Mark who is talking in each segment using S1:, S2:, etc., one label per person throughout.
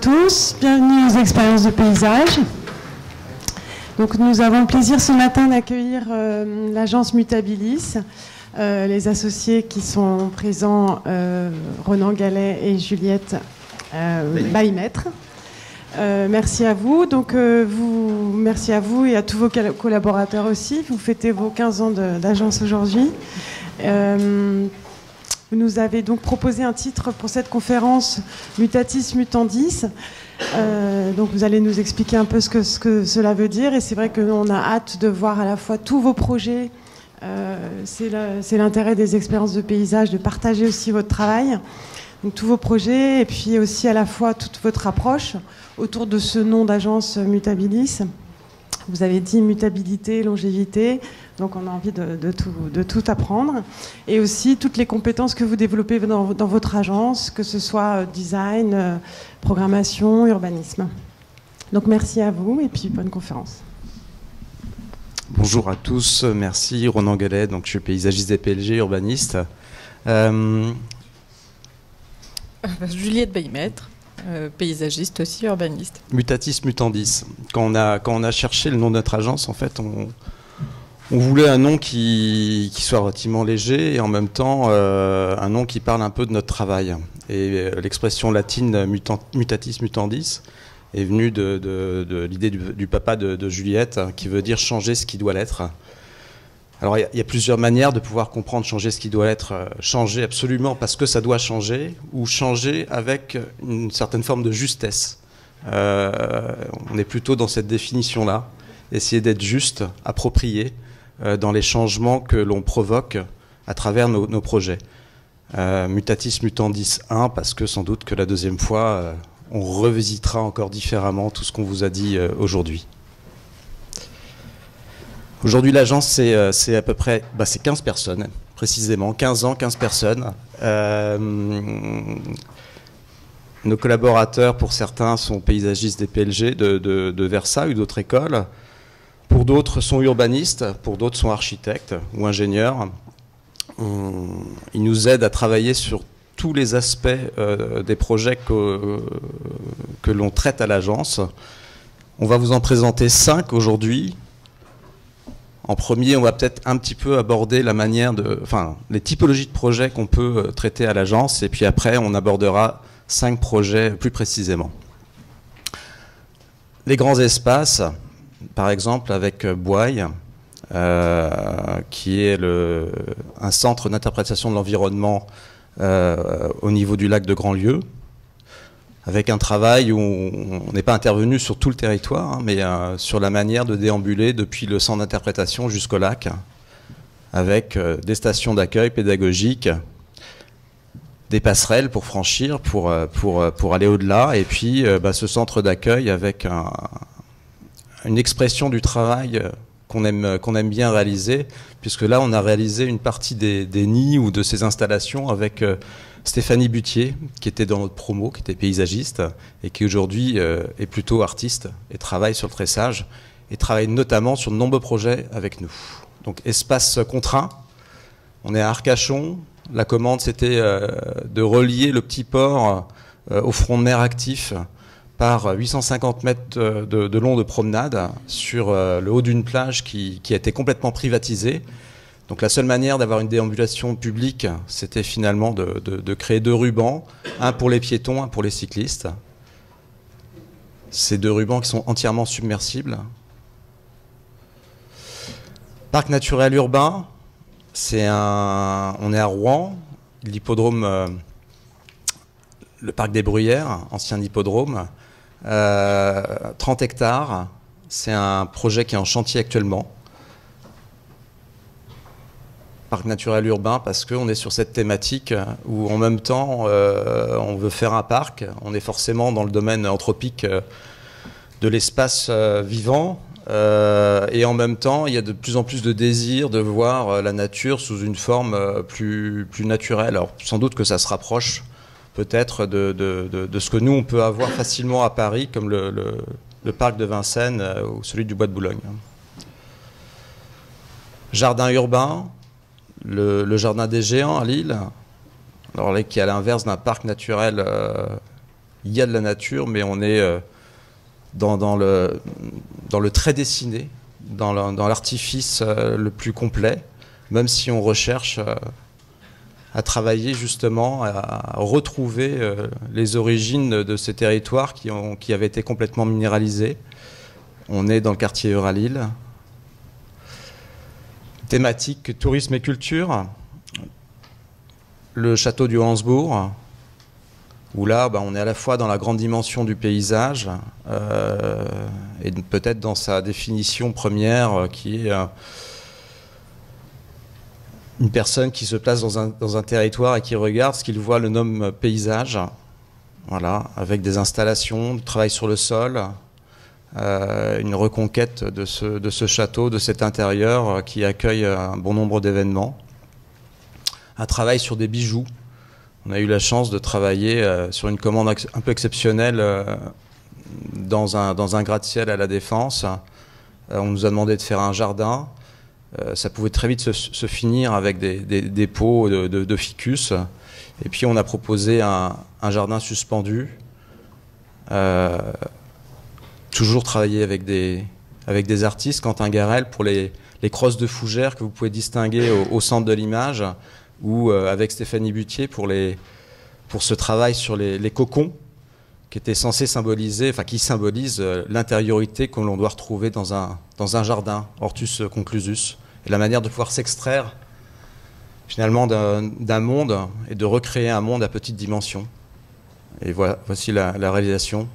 S1: tous, bienvenue aux expériences de paysage. Donc nous avons le plaisir ce matin d'accueillir l'agence Mutabilis, les associés qui sont présents, Ronan Gallet et Juliette Baillemêtre. Merci à vous. Donc, merci à vous et à tous vos collaborateurs aussi. Vous fêtez vos 15 ans d'agence aujourd'hui. Vous nous avez donc proposé un titre pour cette conférence, Mutatis Mutandis. Donc vous allez nous expliquer un peu ce que cela veut dire. Et c'est vrai qu'on a hâte de voir à la fois tous vos projets. C'est l'intérêt des expériences de paysage, de partager aussi votre travail. Donc tous vos projets et puis aussi à la fois toute votre approche autour de ce nom d'agence Mutabilis. Vous avez dit mutabilité, longévité, donc on a envie de tout apprendre. Et aussi toutes les compétences que vous développez dans votre agence, que ce soit design, programmation, urbanisme. Donc merci à vous et puis bonne conférence.
S2: Bonjour à tous, merci. Ronan Gallet, donc je suis paysagiste DPLG, urbaniste.
S3: Juliette Baillemêtre, paysagiste aussi, urbaniste.
S2: Mutatis Mutandis. Quand on a cherché le nom de notre agence, en fait, on voulait un nom qui soit relativement léger et en même temps un nom qui parle un peu de notre travail. Et l'expression latine Mutatis Mutandis est venue de l'idée du papa de Juliette, qui veut dire changer ce qui doit l'être. Alors il y a plusieurs manières de pouvoir comprendre changer ce qui doit être, changer absolument parce que ça doit changer, ou changer avec une certaine forme de justesse. On est plutôt dans cette définition-là, essayer d'être juste, approprié dans les changements que l'on provoque à travers nos projets. Mutatis Mutandis 1, parce que sans doute que la deuxième fois, on revisitera encore différemment tout ce qu'on vous a dit aujourd'hui. Aujourd'hui, l'agence, c'est à peu près c'est 15 personnes, précisément. 15 ans, 15 personnes. Nos collaborateurs, pour certains, sont paysagistes des PLG de Versailles ou d'autres écoles. Pour d'autres, sont urbanistes. Pour d'autres, sont architectes ou ingénieurs. Ils nous aident à travailler sur tous les aspects des projets que l'on traite à l'agence. On va vous en présenter 5 aujourd'hui. En premier, on va peut-être un petit peu aborder la manière les typologies de projets qu'on peut traiter à l'agence, et puis après, on abordera 5 projets plus précisément. Les grands espaces, par exemple avec Boye, qui est un centre d'interprétation de l'environnement au niveau du lac de Grandlieu, avec un travail où on n'est pas intervenu sur tout le territoire, mais sur la manière de déambuler depuis le centre d'interprétation jusqu'au lac, avec des stations d'accueil pédagogiques, des passerelles pour franchir, pour aller au-delà, et puis ce centre d'accueil avec une expression du travail qu'on aime bien réaliser, puisque là on a réalisé une partie des nids ou de ces installations avec Stéphanie Butier, qui était dans notre promo, qui était paysagiste, et qui aujourd'hui est plutôt artiste, et travaille sur le tressage, et travaille notamment sur de nombreux projets avec nous. Donc espace contraint, on est à Arcachon, la commande c'était de relier le petit port au front de mer actif par 850 mètres de long de promenade sur le haut d'une plage qui a été complètement privatisée. Donc la seule manière d'avoir une déambulation publique, c'était finalement de créer 2 rubans, un pour les piétons, un pour les cyclistes. Ces 2 rubans qui sont entièrement submersibles. Parc naturel urbain, on est à Rouen, l'hippodrome, le parc des Bruyères, ancien hippodrome, 30 hectares, c'est un projet qui est en chantier actuellement. Parc naturel urbain parce qu'on est sur cette thématique où en même temps on veut faire un parc, on est forcément dans le domaine anthropique de l'espace vivant et en même temps il y a de plus en plus de désir de voir la nature sous une forme plus naturelle. Alors sans doute que ça se rapproche peut-être de ce que nous on peut avoir facilement à Paris comme le parc de Vincennes ou celui du Bois de Boulogne. Jardin urbain, le jardin des géants à Lille, alors là, qui est à l'inverse d'un parc naturel il y a de la nature, mais on est dans le trait dessiné, dans l'artifice le plus complet, même si on recherche à travailler justement, à retrouver les origines de ces territoires qui avaient été complètement minéralisés. On est dans le quartier Euralille. Thématique tourisme et culture. Le château du Hansbourg, où là, on est à la fois dans la grande dimension du paysage et peut-être dans sa définition première qui est une personne qui se place dans un territoire et qui regarde ce qu'il voit, le nomme paysage, voilà, avec des installations, du travail sur le sol, une reconquête de ce château, de cet intérieur qui accueille un bon nombre d'événements. Un travail sur des bijoux. On a eu la chance de travailler sur une commande un peu exceptionnelle dans un gratte-ciel à La Défense. On nous a demandé de faire un jardin. Ça pouvait très vite se finir avec des pots de ficus. Et puis on a proposé un jardin suspendu. Toujours travailler avec des artistes. Quentin Garel pour les crosses de fougères que vous pouvez distinguer au centre de l'image, ou avec Stéphanie Butier pour ce travail sur les cocons qui était censé symboliser, enfin qui symbolise l'intériorité que l'on doit retrouver dans un jardin, Hortus conclusus, et la manière de pouvoir s'extraire finalement d'un monde et de recréer un monde à petite dimension. Et voici la réalisation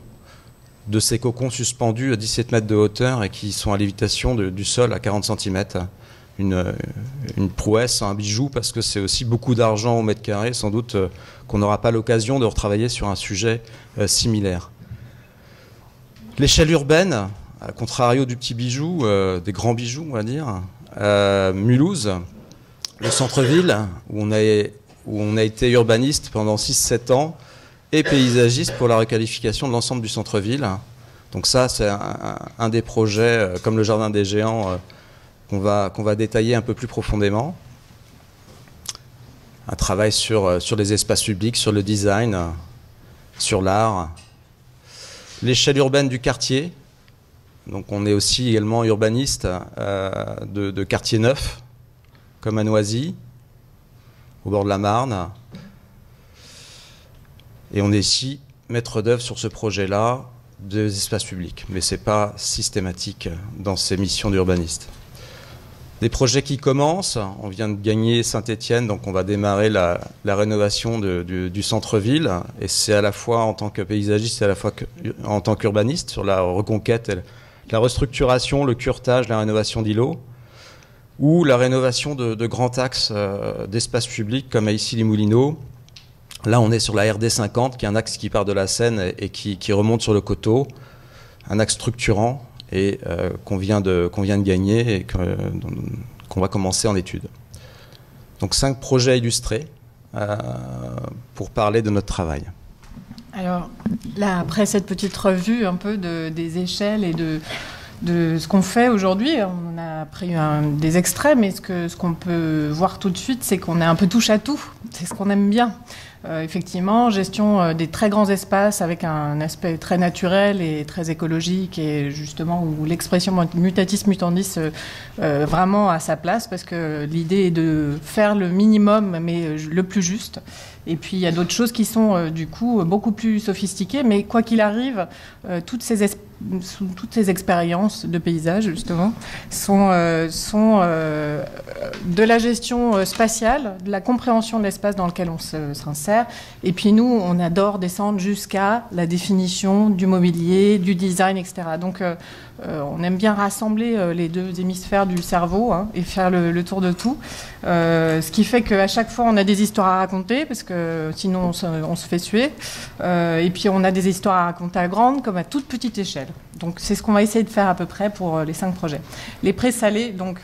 S2: de ces cocons suspendus à 17 mètres de hauteur et qui sont à lévitation du sol à 40 cm. Une prouesse, un bijou, parce que c'est aussi beaucoup d'argent au mètre carré, sans doute qu'on n'aura pas l'occasion de retravailler sur un sujet similaire. L'échelle urbaine, à contrario du petit bijou, des grands bijoux, on va dire, Mulhouse, le centre-ville, où on a été urbaniste pendant 6-7 ans, et paysagiste pour la requalification de l'ensemble du centre-ville. Donc ça, c'est un des projets, comme le Jardin des Géants, qu'on va détailler un peu plus profondément. Un travail sur les espaces publics, sur le design, sur l'art. L'échelle urbaine du quartier. Donc on est aussi également urbaniste de quartiers neufs, comme à Noisy, au bord de la Marne. Et on est ici maître d'œuvre sur ce projet-là des espaces publics. Mais ce n'est pas systématique dans ces missions d'urbaniste. Des projets qui commencent, on vient de gagner Saint-Étienne, donc on va démarrer la rénovation du centre-ville, et c'est à la fois en tant que paysagiste et à la fois en tant qu'urbaniste sur la reconquête, la restructuration, le curetage, la rénovation d'îlots, ou la rénovation de grands axes d'espaces publics comme à Issy-les-Moulineaux. Là on est sur la RD 50, qui est un axe qui part de la Seine et qui remonte sur le coteau, un axe structurant, et qu'on vient de gagner et qu'on va commencer en études. Donc 5 projets illustrés pour parler de notre travail.
S3: Alors là, après cette petite revue un peu des échelles et de ce qu'on fait aujourd'hui, on a pris des extraits, mais ce qu'on peut voir tout de suite, c'est qu'on est un peu touche à tout. C'est ce qu'on aime bien. Effectivement, gestion des très grands espaces avec un aspect très naturel et très écologique, et justement où l'expression mutatis mutandis vraiment a sa place, parce que l'idée est de faire le minimum mais le plus juste. Et puis il y a d'autres choses qui sont du coup beaucoup plus sophistiquées, mais quoi qu'il arrive, toutes ces expériences de paysage justement sont de la gestion spatiale, de la compréhension de l'espace dans lequel on s'insère. Et puis nous, on adore descendre jusqu'à la définition du mobilier, du design, etc. Donc on aime bien rassembler les deux hémisphères du cerveau et faire le tour de tout. Ce qui fait qu'à chaque fois, on a des histoires à raconter, parce que sinon on se fait suer. Et puis on a des histoires à raconter à grande comme à toute petite échelle. Donc c'est ce qu'on va essayer de faire à peu près pour les 5 projets. Les présalés, donc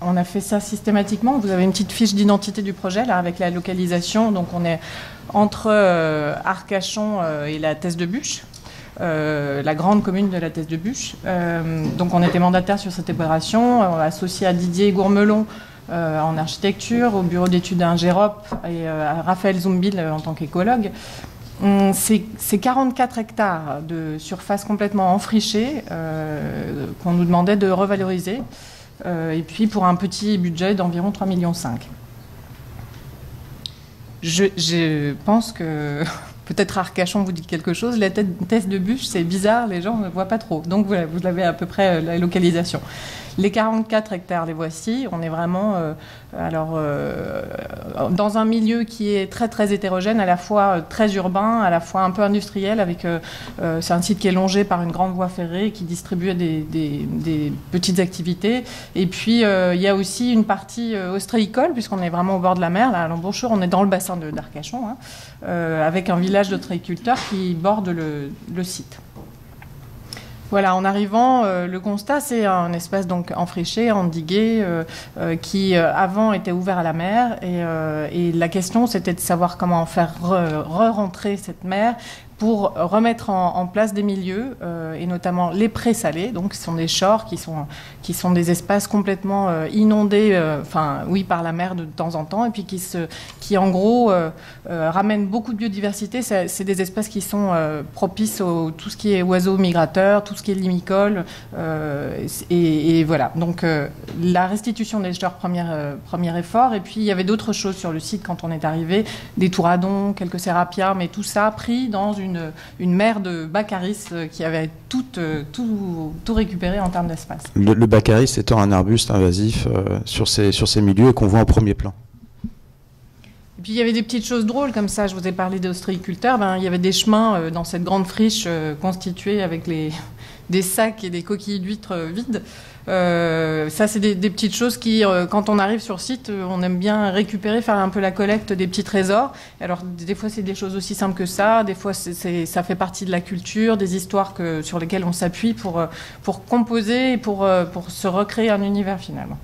S3: on a fait ça systématiquement. Vous avez une petite fiche d'identité du projet là avec la localisation. Donc on est entre Arcachon et la Thèse de Buch. La grande commune de la Thèse de Buch. Donc on était mandataire sur cette opération, associé à Didier Gourmelon en architecture, au bureau d'études à Ingérop et à Raphaël Zumbil en tant qu'écologue. C'est 44 hectares de surface complètement enfrichée qu'on nous demandait de revaloriser, et puis pour un petit budget d'environ 3,5 millions. Je pense que peut-être Arcachon vous dit quelque chose. La thèse de bûche, c'est bizarre, les gens ne voient pas trop. Donc voilà, vous avez à peu près la localisation. Les 44 hectares, les voici. On est vraiment dans un milieu qui est très très hétérogène, à la fois très urbain, à la fois un peu industriel. C'est un site qui est longé par une grande voie ferrée qui distribue des petites activités. Et puis il y a aussi une partie ostréicole, puisqu'on est vraiment au bord de la mer. Là, à l'embouchure, on est dans le bassin d'Arcachon, avec un village d'ostréiculteurs qui borde le site. Voilà, en arrivant, le constat, c'est un espace donc enfriché, endigué, qui avant était ouvert à la mer. Et la question, c'était de savoir comment faire re-rentrer cette mer pour remettre en place des milieux, et notamment les prés salés. Donc, ce sont des chors qui sont des espaces complètement inondés, par la mer de temps en temps, et puis qui en gros, ramènent beaucoup de biodiversité. C'est des espaces qui sont propices à tout ce qui est oiseaux migrateurs, tout ce qui est limicole, et voilà. Donc, la restitution des chors, premier effort. Et puis, il y avait d'autres choses sur le site quand on est arrivé, des touradons, quelques sérapias, mais tout ça pris dans une mer de baccaris qui avait tout récupéré en termes d'espace.
S2: Le baccaris étant un arbuste invasif sur ces milieux et qu'on voit en premier plan.
S3: Et puis il y avait des petites choses drôles comme ça. Je vous ai parlé d'ostréiculteurs. Il y avait des chemins dans cette grande friche constituée avec des sacs et des coquilles d'huîtres vides. Ça, c'est des petites choses qui, quand on arrive sur site, on aime bien récupérer, faire un peu la collecte des petits trésors. Alors, des fois, c'est des choses aussi simples que ça. Des fois, ça fait partie de la culture, des histoires sur lesquelles on s'appuie pour composer et pour se recréer un univers, finalement.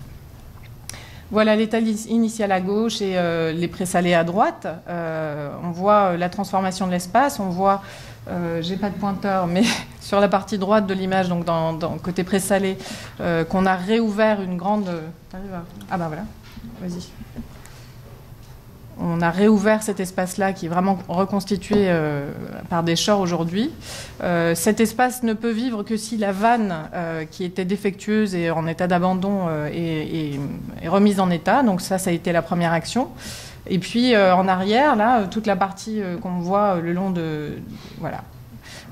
S3: Voilà l'état initial à gauche et les présalés à droite. On voit la transformation de l'espace. On voit, j'ai pas de pointeur, mais sur la partie droite de l'image, donc dans côté présalé, qu'on a réouvert une grande. Ah ben voilà, vas-y. On a réouvert cet espace-là qui est vraiment reconstitué par des chors aujourd'hui. Cet espace ne peut vivre que si la vanne qui était défectueuse et en état d'abandon est remise en état. Donc ça a été la première action. Et puis en arrière, là, toute la partie qu'on voit le long de... Voilà.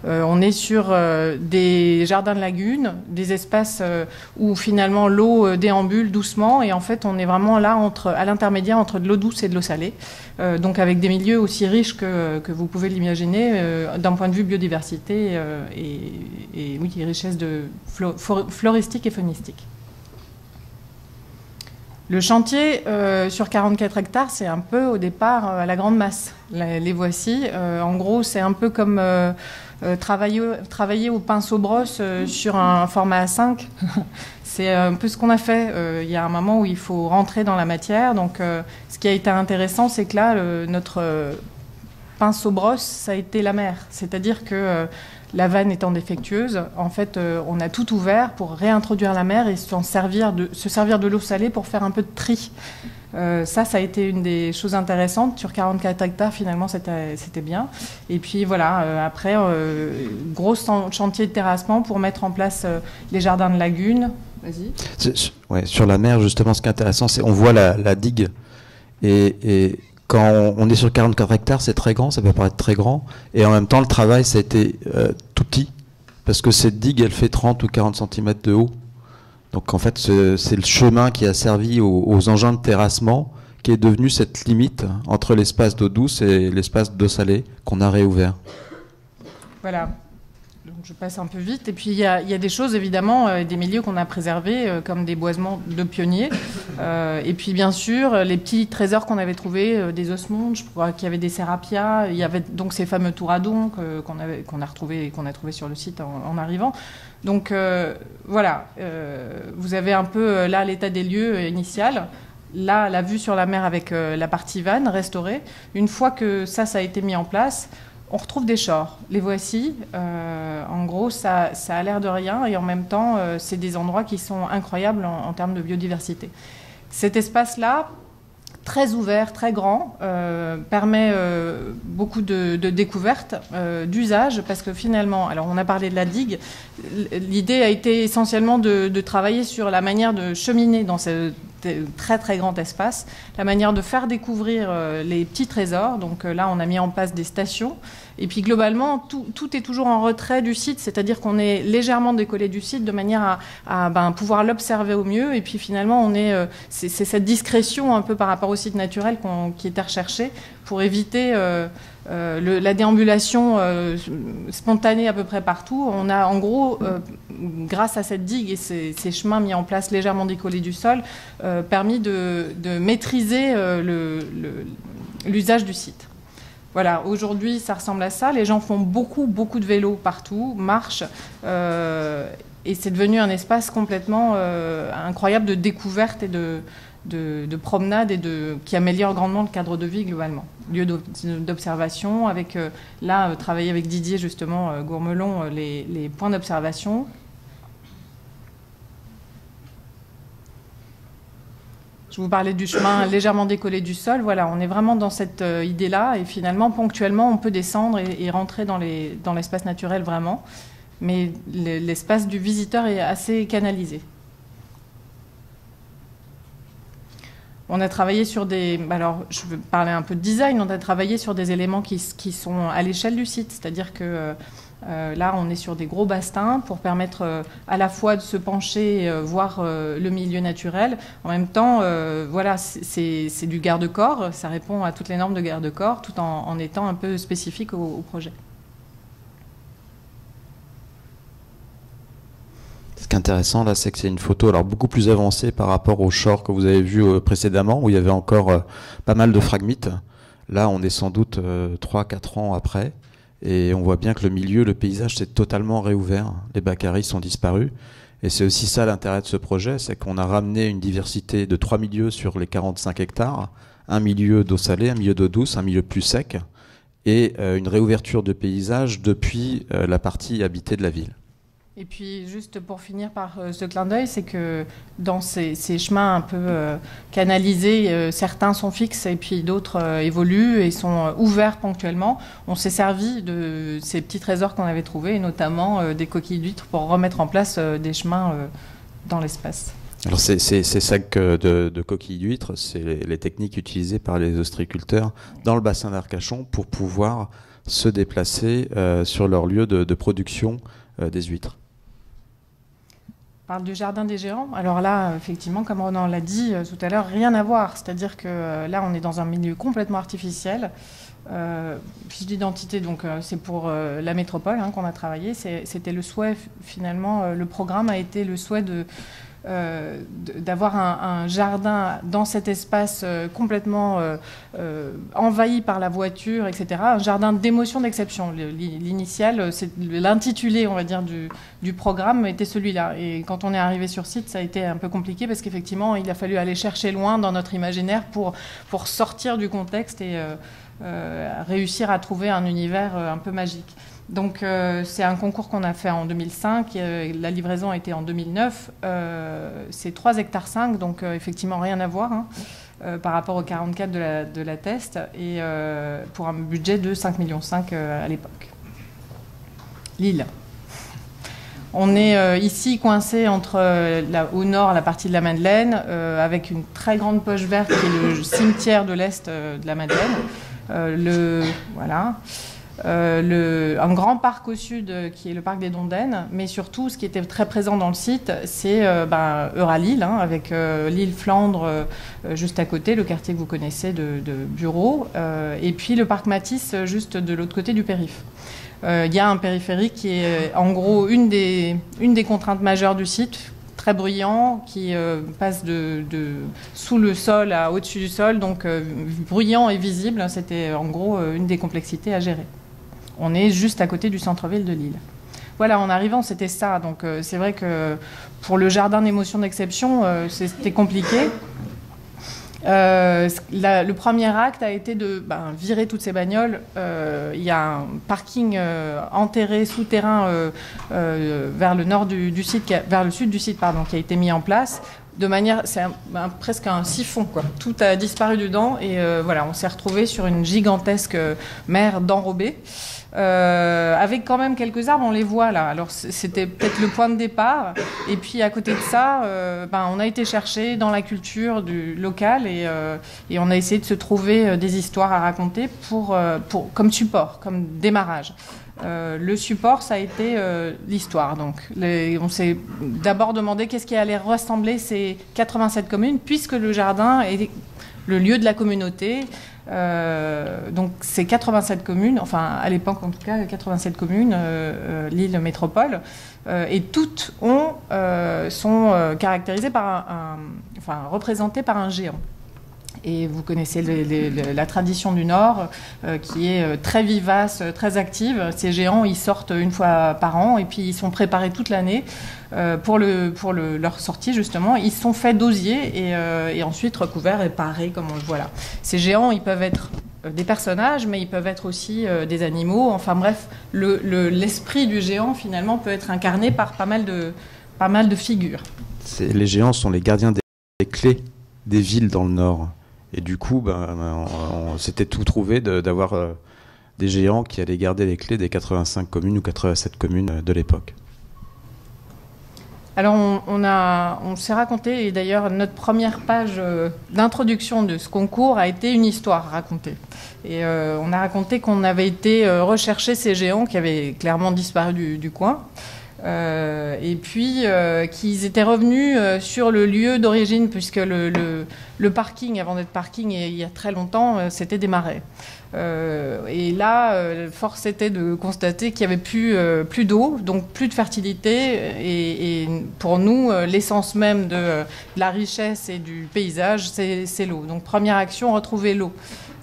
S3: On est sur des jardins de lagunes, des espaces où finalement l'eau déambule doucement, et en fait on est vraiment là à l'intermédiaire entre de l'eau douce et de l'eau salée, donc avec des milieux aussi riches que vous pouvez l'imaginer d'un point de vue biodiversité et oui, richesse floristique et faunistique. Le chantier sur 44 hectares, c'est un peu au départ à la grande masse. Les voici. En gros, c'est un peu comme travailler au pinceau-brosse sur un format A5. C'est un peu ce qu'on a fait. Il y a un moment où il faut rentrer dans la matière. Donc, ce qui a été intéressant, c'est que là, notre pinceau-brosse, ça a été la mer. C'est-à-dire que la vanne étant défectueuse, en fait, on a tout ouvert pour réintroduire la mer et se servir de l'eau salée pour faire un peu de tri. Ça a été une des choses intéressantes. Sur 44 hectares, finalement, c'était bien. Et puis voilà, après, gros chantier de terrassement pour mettre en place les jardins de lagunes. Vas-y.
S2: Ouais, sur la mer, justement, ce qui est intéressant, c'est on voit la digue. Et quand on est sur 44 hectares, c'est très grand, ça peut paraître très grand. Et en même temps, le travail, ça a été tout petit. Parce que cette digue, elle fait 30 ou 40 cm de haut. Donc en fait, c'est le chemin qui a servi aux engins de terrassement qui est devenu cette limite entre l'espace d'eau douce et l'espace d'eau salée qu'on a réouvert.
S3: Voilà. Donc je passe un peu vite. Et puis il y a des choses, évidemment, des milieux qu'on a préservés, comme des boisements de pionniers. Et puis bien sûr, les petits trésors qu'on avait trouvés, des osmondes, je crois qu'il y avait des sérapias, il y avait donc ces fameux touradons qu'on a trouvés sur le site en arrivant. Donc voilà, vous avez un peu là l'état des lieux initial. Là, la vue sur la mer avec la partie vanne restaurée. Une fois que ça a été mis en place, on retrouve des chors. Les voici. En gros, ça a l'air de rien et en même temps, c'est des endroits qui sont incroyables en termes de biodiversité. Cet espace-là, très ouvert, très grand, permet beaucoup de découvertes, d'usages, parce que finalement, alors on a parlé de la digue, l'idée a été essentiellement de travailler sur la manière de cheminer dans ce très très grand espace, la manière de faire découvrir les petits trésors. Donc là, on a mis en place des stations. Et puis globalement, tout est toujours en retrait du site, c'est-à-dire qu'on est légèrement décollé du site de manière à pouvoir l'observer au mieux. Et puis finalement, c'est cette discrétion un peu par rapport au site naturel qui était recherchée pour éviter la déambulation spontanée à peu près partout. On a en gros, grâce à cette digue et ces chemins mis en place légèrement décollés du sol, permis de maîtriser l'usage du site. Voilà, aujourd'hui, ça ressemble à ça. Les gens font beaucoup de vélos partout, marchent, et c'est devenu un espace complètement incroyable de découverte et de promenade et qui améliore grandement le cadre de vie globalement. Lieu d'observation, avec là, travailler avec Didier justement, Gourmelon, les points d'observation. Je vous parlais du chemin légèrement décollé du sol. Voilà, on est vraiment dans cette idée-là. Et finalement, ponctuellement, on peut descendre et rentrer dans l'espace naturel vraiment. Mais l'espace du visiteur est assez canalisé. On a travaillé sur alors, je vais parler un peu de design. On a travaillé sur des éléments qui sont à l'échelle du site. C'est-à-dire que là, on est sur des gros bastins pour permettre à la fois de se pencher, voir le milieu naturel. En même temps, voilà, c'est du garde-corps. Ça répond à toutes les normes de garde-corps, tout en étant un peu spécifique au projet.
S2: Ce qui est intéressant là, c'est que c'est une photo alors beaucoup plus avancée par rapport au short que vous avez vu précédemment, où il y avait encore pas mal de fragmites. Là, on est sans doute 3-4 ans après. Et on voit bien que le milieu, le paysage s'est totalement réouvert. Les baccaris sont disparus. Et c'est aussi ça l'intérêt de ce projet, c'est qu'on a ramené une diversité de 3 milieux sur les 45 hectares. Un milieu d'eau salée, un milieu d'eau douce, un milieu plus sec. Et une réouverture de paysage depuis la partie habitée de la ville.
S3: Et puis, juste pour finir par ce clin d'œil, c'est que dans ces chemins un peu canalisés, certains sont fixes et puis d'autres évoluent et sont ouverts ponctuellement. On s'est servi de ces petits trésors qu'on avait trouvés, et notamment des coquilles d'huîtres, pour remettre en place des chemins dans l'espace.
S2: Alors ces sacs de coquilles d'huîtres, c'est les techniques utilisées par les ostréiculteurs dans le bassin d'Arcachon pour pouvoir se déplacer sur leur lieu de production des huîtres.
S3: On parle du jardin des géants. Alors là, effectivement, comme Ronan l'a dit tout à l'heure, rien à voir. C'est-à-dire que là, on est dans un milieu complètement artificiel. Fiche d'identité, donc c'est pour la métropole qu'on a travaillé. C'était le souhait, finalement, le programme a été le souhait d'avoir un jardin dans cet espace complètement envahi par la voiture, etc. Un jardin d'émotion d'exception. L'initial, l'intitulé, on va dire, du programme était celui-là. Et quand on est arrivé sur site, ça a été un peu compliqué parce qu'effectivement, il a fallu aller chercher loin dans notre imaginaire pour sortir du contexte et réussir à trouver un univers un peu magique. Donc c'est un concours qu'on a fait en 2005, la livraison a été en 2009, c'est 3,5 hectares, donc effectivement rien à voir par rapport aux 44 de la test, et pour un budget de 5,5 millions à l'époque. Lille. On est ici coincé entre au nord la partie de la Madeleine, avec une très grande poche verte qui est le cimetière de l'Est de la Madeleine. Voilà. Un grand parc au sud qui est le parc des Dondaines, mais surtout ce qui était très présent dans le site, c'est Euralille, avec l'île Flandre juste à côté, le quartier que vous connaissez de bureaux, et puis le parc Matisse juste de l'autre côté du périph'. Il y a un périphérique qui est en gros une des contraintes majeures du site, très bruyant, qui passe de sous le sol à au-dessus du sol, donc bruyant et visible. C'était en gros une des complexités à gérer. On est juste à côté du centre-ville de Lille. Voilà, en arrivant, c'était ça. Donc c'est vrai que pour le jardin d'émotion d'exception, c'était compliqué. Le premier acte a été de virer toutes ces bagnoles. Il y a un parking enterré souterrain vers le nord du site, vers le sud du site, pardon, qui a été mis en place. De manière, c'est presque un siphon, quoi. Tout a disparu dedans et voilà, on s'est retrouvé sur une gigantesque mer d'enrobés. Avec quand même quelques arbres, on les voit là. Alors c'était peut-être le point de départ. Et puis à côté de ça, on a été chercher dans la culture du local et on a essayé de se trouver des histoires à raconter comme support, comme démarrage. Le support, ça a été l'histoire. Donc, on s'est d'abord demandé qu'est-ce qui allait ressembler ces 87 communes, puisque le jardin est le lieu de la communauté. Donc, ces 87 communes, enfin à l'époque en tout cas, 87 communes, l'île métropole, et toutes sont caractérisées par représentées par un géant. Et vous connaissez la tradition du Nord qui est très vivace, très active. Ces géants, ils sortent une fois par an et puis ils sont préparés toute l'année pour leur sortie, justement. Ils sont faits d'osier et ensuite recouverts et parés comme on le voit là. Ces géants, ils peuvent être des personnages, mais ils peuvent être aussi des animaux. Enfin bref, l'esprit du géant, finalement, peut être incarné par pas mal de figures.
S2: Les géants sont les gardiens des clés des villes dans le Nord. Et du coup, on s'était tout trouvé d'avoir des géants qui allaient garder les clés des 85 communes ou 87 communes de l'époque.
S3: Alors, on s'est raconté, et d'ailleurs, notre première page d'introduction de ce concours a été une histoire racontée. Et on a raconté qu'on avait été rechercher ces géants qui avaient clairement disparu du coin. Et puis qu'ils étaient revenus sur le lieu d'origine, puisque le parking, avant d'être parking, il y a très longtemps, c'était des marais. Et là, force était de constater qu'il n'y avait plus d'eau, donc plus de fertilité. Et pour nous, l'essence même de la richesse et du paysage, c'est l'eau. Donc première action, retrouver l'eau.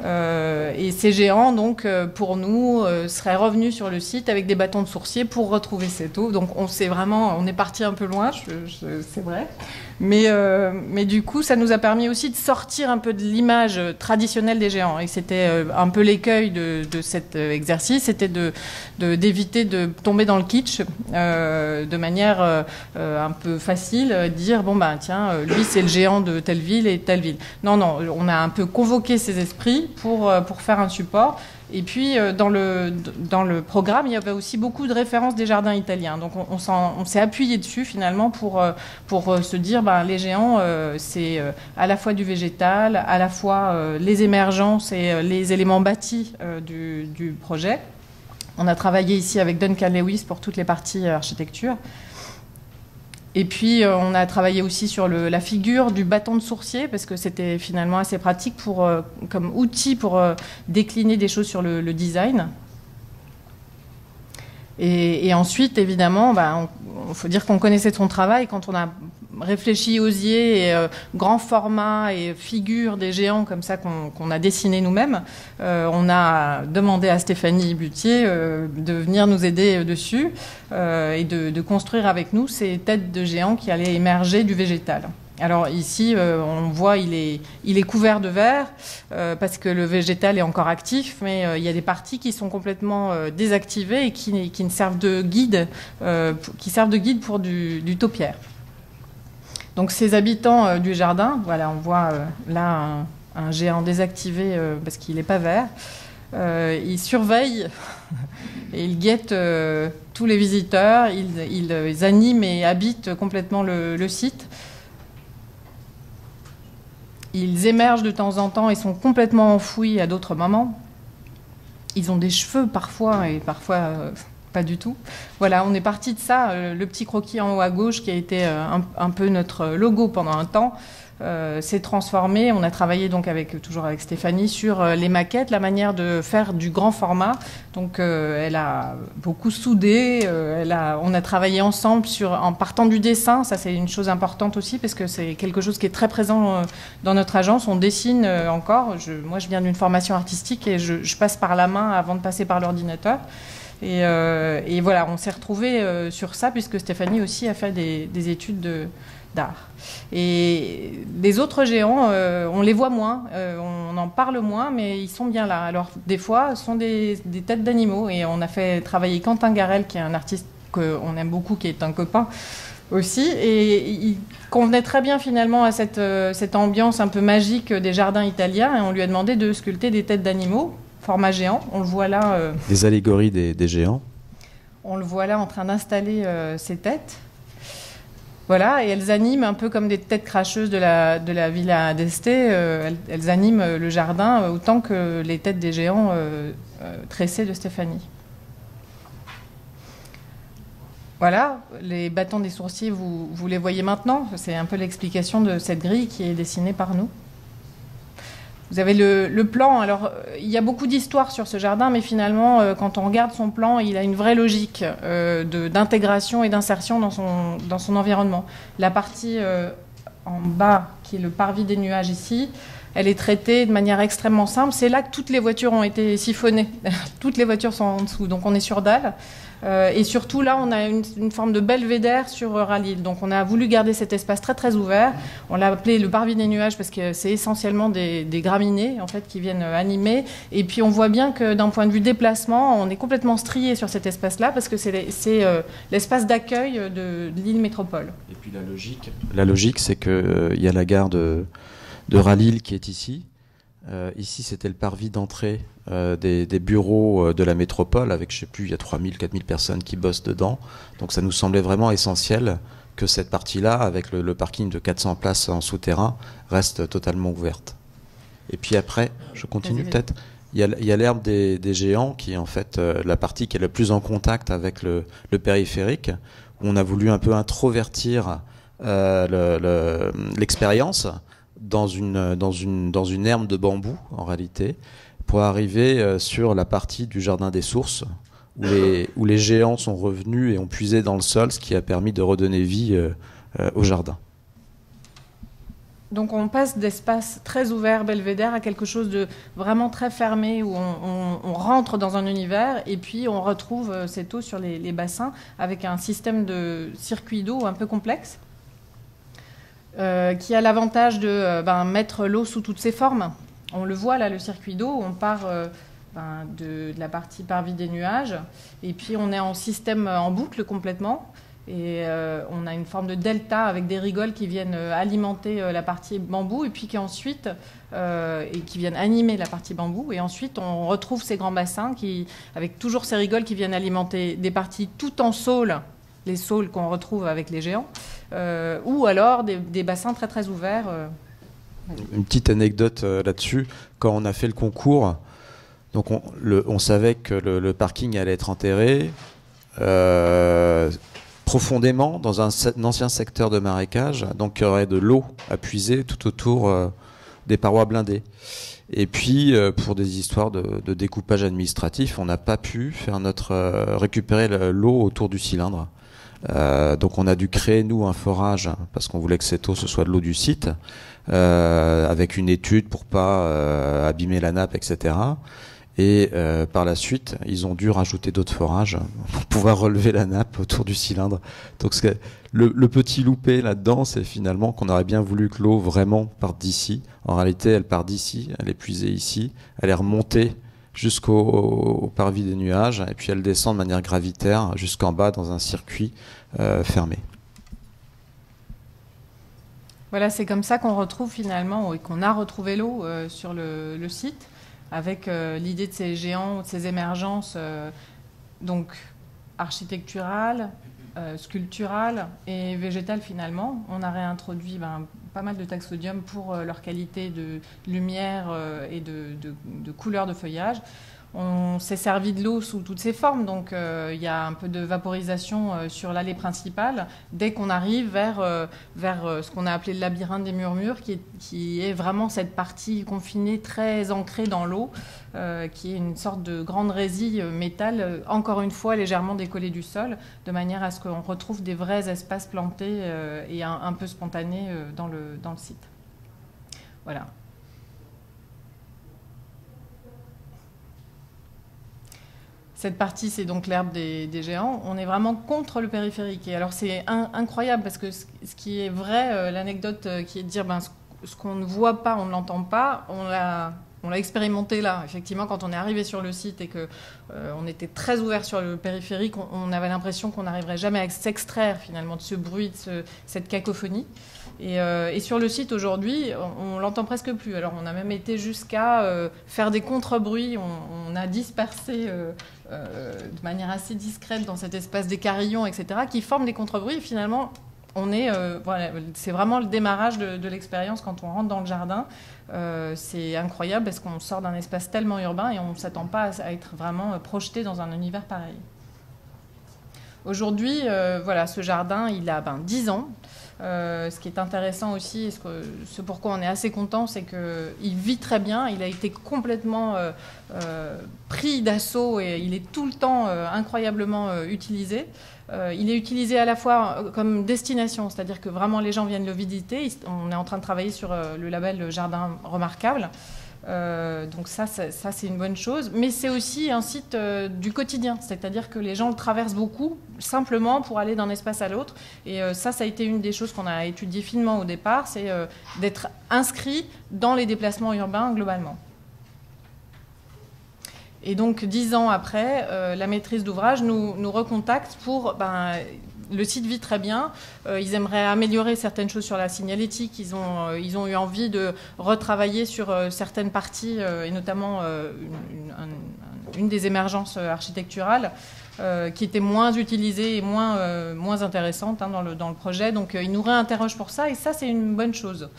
S3: Et ces géants, donc, pour nous, seraient revenus sur le site avec des bâtons de sourcier pour retrouver cette eau. Donc, on est parti un peu loin, c'est vrai. Mais du coup, ça nous a permis aussi de sortir un peu de l'image traditionnelle des géants. Et c'était un peu l'écueil de cet exercice, c'était d'éviter de tomber dans le kitsch de manière un peu facile, dire tiens, lui c'est le géant de telle ville et telle ville. Non, on a un peu convoqué ces esprits pour faire un support. Et puis, dans le programme, il y avait aussi beaucoup de références des jardins italiens. Donc, on s'est appuyé dessus, finalement, pour se dire, les géants, c'est à la fois du végétal, à la fois les émergences et les éléments bâtis du projet. On a travaillé ici avec Duncan Lewis pour toutes les parties architecture. Et puis, on a travaillé aussi sur la figure du bâton de sourcier, parce que c'était finalement assez pratique comme outil pour décliner des choses sur le design. Et ensuite, évidemment, il faut dire qu'on connaissait son travail. Quand on a réfléchi osier et grand format et figure des géants comme ça qu'on a dessiné nous-mêmes, on a demandé à Stéphanie Butier de venir nous aider dessus et de construire avec nous ces têtes de géants qui allaient émerger du végétal. Alors ici, on voit, il est couvert de verre parce que le végétal est encore actif, mais il y a des parties qui sont complètement désactivées et qui servent de guide, pour du taupière. Donc ces habitants du jardin, voilà, on voit là un géant désactivé parce qu'il n'est pas vert. Ils surveillent et ils guettent tous les visiteurs. Ils animent et habitent complètement le site. Ils émergent de temps en temps et sont complètement enfouis à d'autres moments. Ils ont des cheveux parfois et parfois pas du tout. Voilà, on est parti de ça. Le petit croquis en haut à gauche qui a été un peu notre logo pendant un temps s'est transformé. On a travaillé donc toujours avec Stéphanie sur les maquettes, la manière de faire du grand format. Donc elle a beaucoup soudé. On a travaillé ensemble en partant du dessin. Ça c'est une chose importante aussi parce que c'est quelque chose qui est très présent dans notre agence. On dessine encore. Moi je viens d'une formation artistique et je passe par la main avant de passer par l'ordinateur. Et voilà, on s'est retrouvés sur ça puisque Stéphanie aussi a fait des études d'art. Et les autres géants, on les voit moins, on en parle moins, mais ils sont bien là. Alors des fois, ce sont des têtes d'animaux, et on a fait travailler Quentin Garel, qui est un artiste qu'on aime beaucoup, qui est un copain aussi, et il convenait très bien finalement à cette ambiance un peu magique des jardins italiens, et on lui a demandé de sculpter des têtes d'animaux, format géant. On le voit là.
S2: Des allégories des géants.
S3: On le voit là en train d'installer ces têtes. Voilà, et elles animent un peu comme des têtes cracheuses de la Villa d'Este. Elles animent le jardin autant que les têtes des géants tressés de Stéphanie. Voilà, les bâtons des sourciers, vous les voyez maintenant. C'est un peu l'explication de cette grille qui est dessinée par nous. Vous avez le plan. Alors, il y a beaucoup d'histoires sur ce jardin, mais finalement, quand on regarde son plan, il a une vraie logique d'intégration et d'insertion dans son environnement. La partie en bas, qui est le parvis des nuages ici, elle est traitée de manière extrêmement simple. C'est là que toutes les voitures ont été siphonnées. Toutes les voitures sont en dessous, donc on est sur dalle. Et surtout, là, on a une forme de belvédère sur Ralil. Donc, on a voulu garder cet espace très, très ouvert. On l'a appelé le parvis des nuages parce que c'est essentiellement des graminées, en fait, qui viennent animer. Et puis, on voit bien que d'un point de vue déplacement, on est complètement strié sur cet espace-là parce que c'est l'espace d'accueil de l'île métropole.
S2: Et puis, la logique, c'est qu'il y a la gare de Ralil qui est ici. Ici, c'était le parvis d'entrée des bureaux de la métropole, avec, je ne sais plus, il y a 3000, 4000 personnes qui bossent dedans. Donc ça nous semblait vraiment essentiel que cette partie-là, avec le parking de 400 places en souterrain, reste totalement ouverte. Et puis après, je continue peut-être, il y a l'herbe des géants, qui est en fait la partie qui est le plus en contact avec le périphérique, où on a voulu un peu introvertir l'expérience dans une herbe de bambou, en réalité, pour arriver sur la partie du jardin des sources, où les géants sont revenus et ont puisé dans le sol, ce qui a permis de redonner vie au jardin.
S3: Donc on passe d'espace très ouvert, belvédère, à quelque chose de vraiment très fermé, où on rentre dans un univers, et puis on retrouve cette eau sur les bassins, avec un système de circuit d'eau un peu complexe, qui a l'avantage de mettre l'eau sous toutes ses formes. On le voit là, le circuit d'eau, on part de la partie parvis des nuages, et puis on est en système en boucle complètement, et on a une forme de delta avec des rigoles qui viennent alimenter la partie bambou, et puis qui ensuite qui viennent animer la partie bambou, et ensuite on retrouve ces grands bassins avec toujours ces rigoles qui viennent alimenter des parties tout en saules, les saules qu'on retrouve avec les géants, ou alors des bassins très très ouverts.
S2: Une petite anecdote là-dessus, quand on a fait le concours, donc on savait que le parking allait être enterré profondément dans un ancien secteur de marécage, donc il y aurait de l'eau à puiser tout autour des parois blindées. Et puis, pour des histoires de découpage administratif, on n'a pas pu faire récupérer l'eau autour du cylindre. Donc on a dû créer, nous, un forage, parce qu'on voulait que cette eau, ce soit de l'eau du site, avec une étude pour pas abîmer la nappe, etc. Et par la suite, ils ont dû rajouter d'autres forages pour pouvoir relever la nappe autour du cylindre. Donc le petit loupé là-dedans, c'est finalement qu'on aurait bien voulu que l'eau vraiment parte d'ici. En réalité, elle part d'ici, elle est puisée ici, elle est remontée jusqu'au parvis des nuages, et puis elle descend de manière gravitaire jusqu'en bas dans un circuit fermé.
S3: Voilà, c'est comme ça qu'on retrouve finalement, et qu'on a retrouvé l'eau sur le site, avec l'idée de ces géants, de ces émergences donc architecturales, sculpturales et végétales finalement. On a réintroduit pas mal de taxodium pour leur qualité de lumière et de couleur de feuillage. On s'est servi de l'eau sous toutes ses formes, donc il y a un peu de vaporisation sur l'allée principale dès qu'on arrive vers ce qu'on a appelé le labyrinthe des murmures, qui est vraiment cette partie confinée très ancrée dans l'eau, qui est une sorte de grande résille métal, encore une fois légèrement décollée du sol, de manière à ce qu'on retrouve des vrais espaces plantés et un peu spontanés dans le site. Voilà. Cette partie, c'est donc l'herbe des géants. On est vraiment contre le périphérique. Et alors, c'est incroyable parce que ce qui est vrai, l'anecdote qui est de dire ce qu'on ne voit pas, on ne l'entend pas, on l'a expérimenté là. Effectivement, quand on est arrivé sur le site et qu'on était très ouvert sur le périphérique, on avait l'impression qu'on n'arriverait jamais à s'extraire finalement de ce bruit, de cette cacophonie. Et sur le site aujourd'hui, on l'entend presque plus. Alors on a même été jusqu'à faire des contre-bruits. On a dispersé de manière assez discrète dans cet espace des carillons, etc., qui forment des contre-bruits. Et finalement, voilà, c'est vraiment le démarrage de l'expérience quand on rentre dans le jardin. C'est incroyable parce qu'on sort d'un espace tellement urbain et on ne s'attend pas à être vraiment projeté dans un univers pareil. Aujourd'hui, voilà, ce jardin, il a 10 ans. Ce qui est intéressant aussi, et ce pourquoi on est assez content, c'est qu'il vit très bien. Il a été complètement pris d'assaut et il est tout le temps incroyablement utilisé. Il est utilisé à la fois comme destination, c'est-à-dire que vraiment les gens viennent le visiter. On est en train de travailler sur le label Jardin Remarquable. Donc ça c'est une bonne chose, mais c'est aussi un site du quotidien, c'est-à-dire que les gens le traversent beaucoup simplement pour aller d'un espace à l'autre, et ça a été une des choses qu'on a étudiées finement au départ, c'est d'être inscrit dans les déplacements urbains globalement. Et donc 10 ans après, la maîtrise d'ouvrage nous recontacte pour... le site vit très bien. Ils aimeraient améliorer certaines choses sur la signalétique. Ils ont eu envie de retravailler sur certaines parties, et notamment une des émergences architecturales qui était moins utilisée et moins intéressante dans le projet. Donc ils nous réinterrogent pour ça, et ça c'est une bonne chose.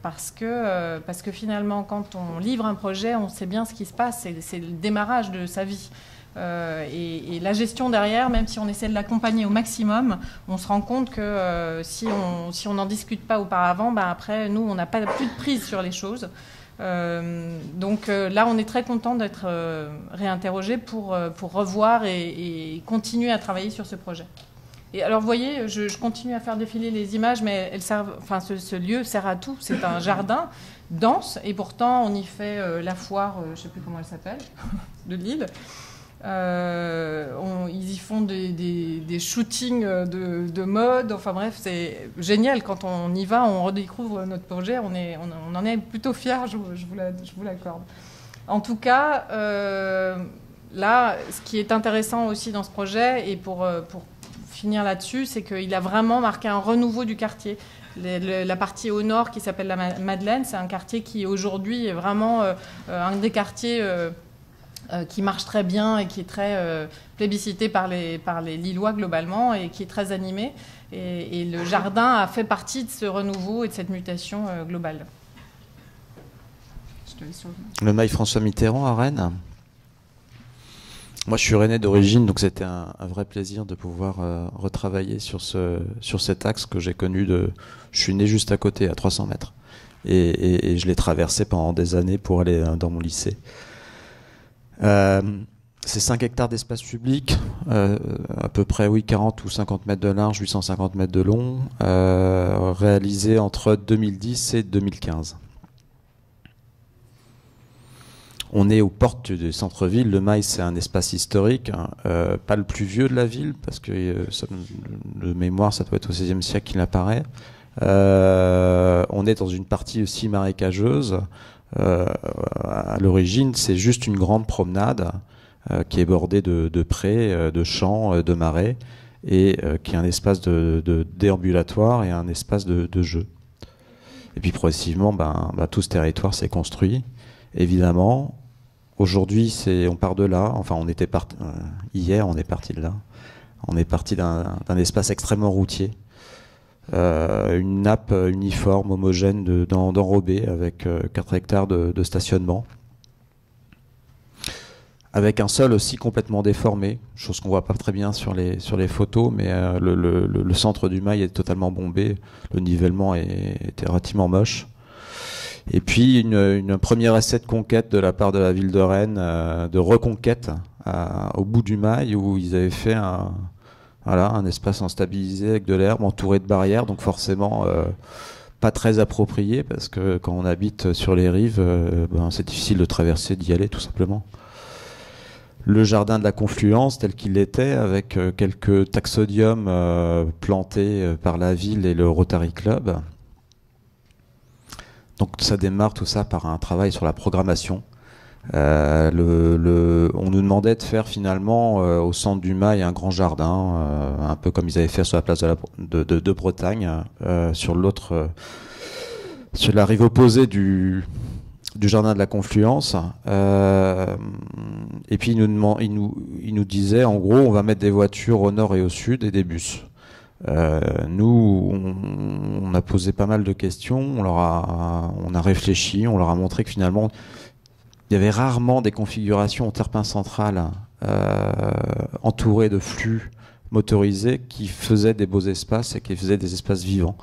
S3: Parce que finalement, quand on livre un projet, on sait bien ce qui se passe. C'est le démarrage de sa vie. Et la gestion derrière, même si on essaie de l'accompagner au maximum, on se rend compte que si on n'en discute pas auparavant, après nous on n'a pas plus de prise sur les choses. Donc là on est très content d'être réinterrogé pour revoir et continuer à travailler sur ce projet. Et alors vous voyez, je continue à faire défiler les images, mais ce lieu sert à tout. C'est un jardin dense et pourtant on y fait la foire, je ne sais plus comment elle s'appelle, de Lille. Ils y font des shootings de mode. Enfin bref, c'est génial. Quand on y va, on redécouvre notre projet. On en est plutôt fiers, je vous l'accorde. En tout cas, là, ce qui est intéressant aussi dans ce projet, et pour finir là-dessus, c'est qu'il a vraiment marqué un renouveau du quartier. La partie au nord qui s'appelle la Madeleine, c'est un quartier qui aujourd'hui est vraiment un des quartiers qui marche très bien et qui est très plébiscité par les Lillois globalement, et qui est très animé. Et le jardin a fait partie de ce renouveau et de cette mutation globale.
S2: Le mail François Mitterrand à Rennes. Moi, je suis rennais d'origine, donc c'était un vrai plaisir de pouvoir retravailler sur cet axe que j'ai connu Je suis né juste à côté, à 300 mètres. Et je l'ai traversé pendant des années pour aller dans mon lycée. C'est 5 hectares d'espace public, à peu près 40 ou 50 mètres de large, 850 mètres de long, réalisé entre 2010 et 2015. On est aux portes du centre-ville. Le Mail, c'est un espace historique, pas le plus vieux de la ville, parce que de mémoire, ça doit être au XVIe siècle qu'il apparaît. On est dans une partie aussi marécageuse. À l'origine, c'est juste une grande promenade qui est bordée de prés, de champs, de marais, et qui est un espace de déambulatoire et un espace de jeu. Et puis progressivement, tout ce territoire s'est construit. Évidemment, aujourd'hui, on part de là. Enfin, hier, on est parti de là. On est parti d'un espace extrêmement routier. Une nappe uniforme, homogène, d'enrobé, avec 4 hectares de stationnement, avec un sol aussi complètement déformé, chose qu'on voit pas très bien sur les photos, mais le centre du Mail est totalement bombé, le nivellement était relativement moche. Et puis une première essai de conquête de la part de la ville de Rennes, de reconquête au bout du Mail, où ils avaient fait un espace instabilisé avec de l'herbe entouré de barrières, donc forcément pas très approprié, parce que quand on habite sur les rives, c'est difficile de traverser, d'y aller tout simplement. le jardin de la Confluence tel qu'il était, avec quelques taxodiums plantés par la ville et le Rotary Club. Donc ça démarre tout ça par un travail sur la programmation. On nous demandait de faire finalement au centre du Mail un grand jardin, un peu comme ils avaient fait sur la place de Bretagne, sur la rive opposée du jardin de la Confluence. Et puis il nous disait, en gros, on va mettre des voitures au nord et au sud et des bus. Nous, on a posé pas mal de questions, on a réfléchi, on leur a montré que finalement il y avait rarement des configurations en terre-plein central entourées de flux motorisés qui faisaient des beaux espaces et qui faisaient des espaces vivants.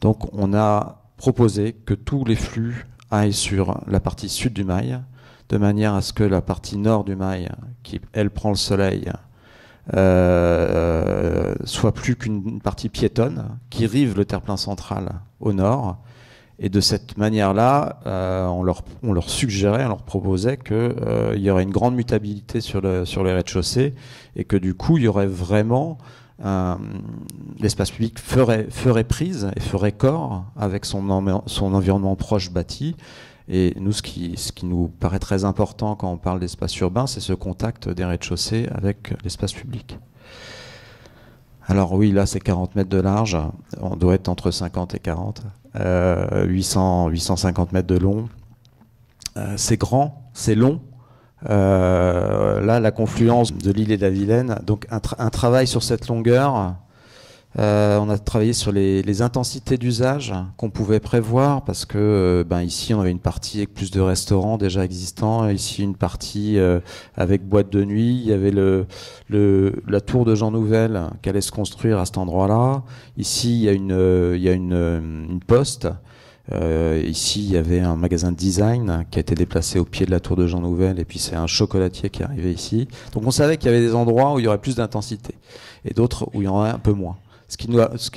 S2: Donc on a proposé que tous les flux aillent sur la partie sud du Mail, de manière à ce que la partie nord du Mail, qui elle prend le soleil, soit plus qu'une partie piétonne qui rive le terre-plein central au nord. Et de cette manière-là, on leur suggérait, on leur proposait qu'il y aurait une grande mutabilité sur les rez-de-chaussée et que du coup, il y aurait vraiment l'espace public ferait prise et ferait corps avec son environnement proche bâti. Et nous, ce qui nous paraît très important quand on parle d'espace urbain, c'est ce contact des rez-de-chaussée avec l'espace public. Alors oui, là, c'est 40 mètres de large. On doit être entre 50 et 40. 850 mètres de long. C'est grand, c'est long. Là, la confluence de l'île et de la Vilaine. Donc, un travail sur cette longueur. On a travaillé sur les intensités d'usage qu'on pouvait prévoir parce que ici on avait une partie avec plus de restaurants déjà existants, ici une partie avec boîte de nuit, il y avait la tour de Jean Nouvel qui allait se construire à cet endroit-là. Ici il y a une poste. Ici il y avait un magasin de design qui a été déplacé au pied de la tour de Jean Nouvel et puis c'est un chocolatier qui est arrivé ici. Donc on savait qu'il y avait des endroits où il y aurait plus d'intensité et d'autres où il y en aurait un peu moins. Ce qui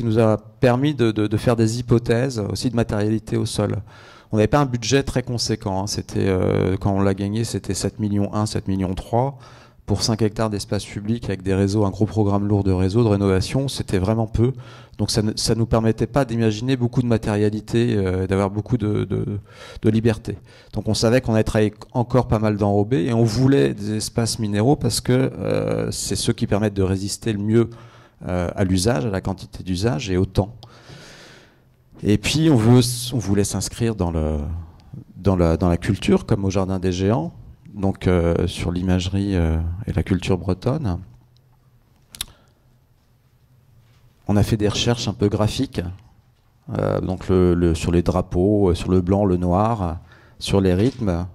S2: nous a permis de faire des hypothèses, aussi de matérialité au sol. On n'avait pas un budget très conséquent. C'était, quand on l'a gagné, c'était 7,1 millions, 7,3 millions. Pour 5 hectares d'espace public avec des réseaux, un gros programme lourd de réseaux, de rénovation, c'était vraiment peu. Donc ça nous permettait pas d'imaginer beaucoup de matérialité, d'avoir beaucoup de liberté. Donc on savait qu'on allait travailler encore pas mal d'enrobés et on voulait des espaces minéraux parce que c'est ceux qui permettent de résister le mieux à l'usage, à la quantité d'usage et au temps. Et puis on voulait s'inscrire dans la culture, comme au Jardin des Géants, donc sur l'imagerie et la culture bretonne. On a fait des recherches un peu graphiques, donc sur les drapeaux, sur le blanc, le noir, sur les rythmes.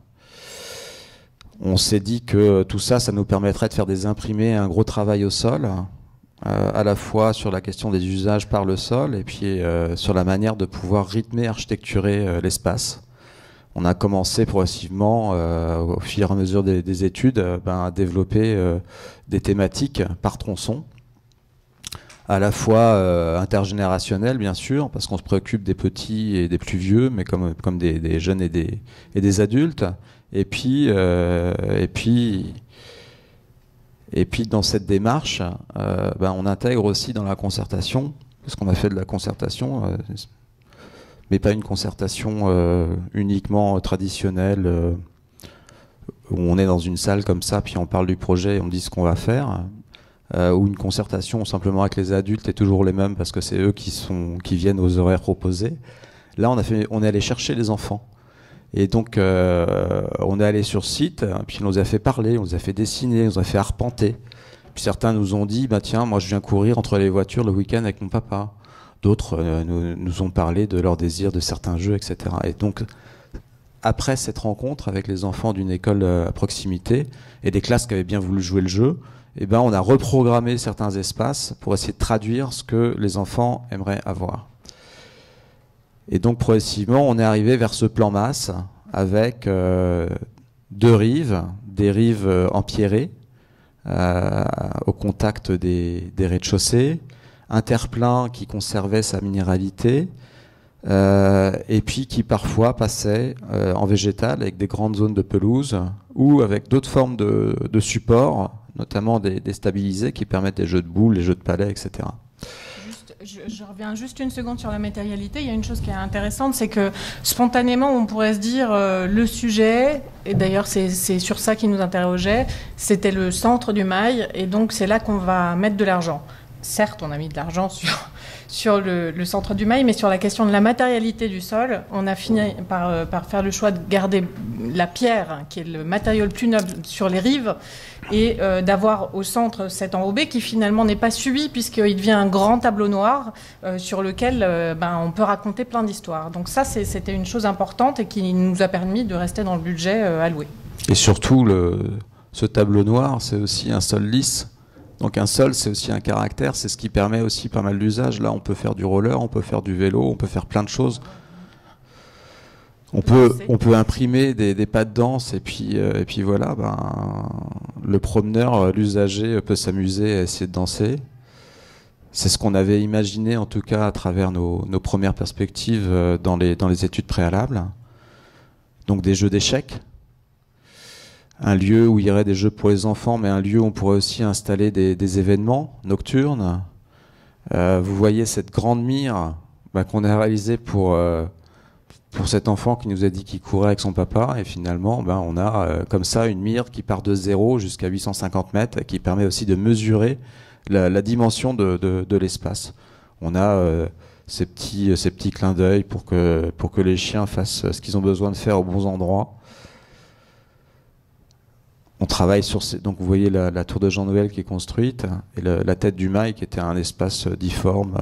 S2: On s'est dit que tout ça, ça nous permettrait de faire des imprimés, un gros travail au sol, à la fois sur la question des usages par le sol et puis sur la manière de pouvoir rythmer, architecturer l'espace. On a commencé progressivement, au fur et à mesure des études, à développer des thématiques par tronçon, à la fois intergénérationnelles bien sûr, parce qu'on se préoccupe des petits et des plus vieux, mais comme des jeunes et des adultes. Et puis dans cette démarche, on intègre aussi dans la concertation, parce qu'on a fait de la concertation, mais pas une concertation uniquement traditionnelle, où on est dans une salle comme ça, puis on parle du projet et on dit ce qu'on va faire, ou une concertation simplement avec les adultes et toujours les mêmes, parce que c'est eux qui viennent aux horaires proposés. Là, on est allé chercher les enfants. Et donc, on est allé sur site, puis on nous a fait parler, on nous a fait dessiner, on nous a fait arpenter. Puis certains nous ont dit, tiens, moi je viens courir entre les voitures le week-end avec mon papa. D'autres nous ont parlé de leur désir de certains jeux, etc. Et donc, après cette rencontre avec les enfants d'une école à proximité et des classes qui avaient bien voulu jouer le jeu, on a reprogrammé certains espaces pour essayer de traduire ce que les enfants aimeraient avoir. Et donc progressivement, on est arrivé vers ce plan masse avec deux rives, des rives empierrées au contact des rez-de-chaussée, un terre-plein qui conservait sa minéralité, et puis qui parfois passaient en végétal avec des grandes zones de pelouse ou avec d'autres formes de supports, notamment des stabilisés qui permettent des jeux de boules, les jeux de palets, etc.
S3: Je reviens juste une seconde sur la matérialité. Il y a une chose qui est intéressante, c'est que spontanément, on pourrait se dire le sujet, et d'ailleurs c'est sur ça qui nous interrogeait, c'était le centre du mail, et donc c'est là qu'on va mettre de l'argent. Certes, on a mis de l'argent sur le centre du mail, mais sur la question de la matérialité du sol, on a fini par faire le choix de garder la pierre, hein, qui est le matériau le plus noble, sur les rives, et d'avoir au centre cet enrobé qui finalement n'est pas subi puisqu'il devient un grand tableau noir sur lequel on peut raconter plein d'histoires. Donc ça, c'était une chose importante et qui nous a permis de rester dans le budget alloué.
S2: Et surtout, ce tableau noir, c'est aussi un sol lisse. Donc un sol, c'est aussi un caractère, c'est ce qui permet aussi pas mal d'usages. Là, on peut faire du roller, on peut faire du vélo, on peut faire plein de choses. On peut imprimer des pas de danse et puis voilà, le promeneur, l'usager peut s'amuser à essayer de danser. C'est ce qu'on avait imaginé en tout cas à travers nos premières perspectives dans les études préalables. Donc des jeux d'échecs, un lieu où il y aurait des jeux pour les enfants, mais un lieu où on pourrait aussi installer des événements nocturnes. Vous voyez cette grande mire qu'on a réalisée pour cet enfant qui nous a dit qu'il courait avec son papa, et finalement on a comme ça une mire qui part de 0 jusqu'à 850 mètres, qui permet aussi de mesurer la dimension de l'espace. On a ces petits clins d'œil pour que les chiens fassent ce qu'ils ont besoin de faire aux bons endroits. On travaille donc vous voyez la tour de Jean Nouvel qui est construite, et la tête du mail qui était un espace difforme,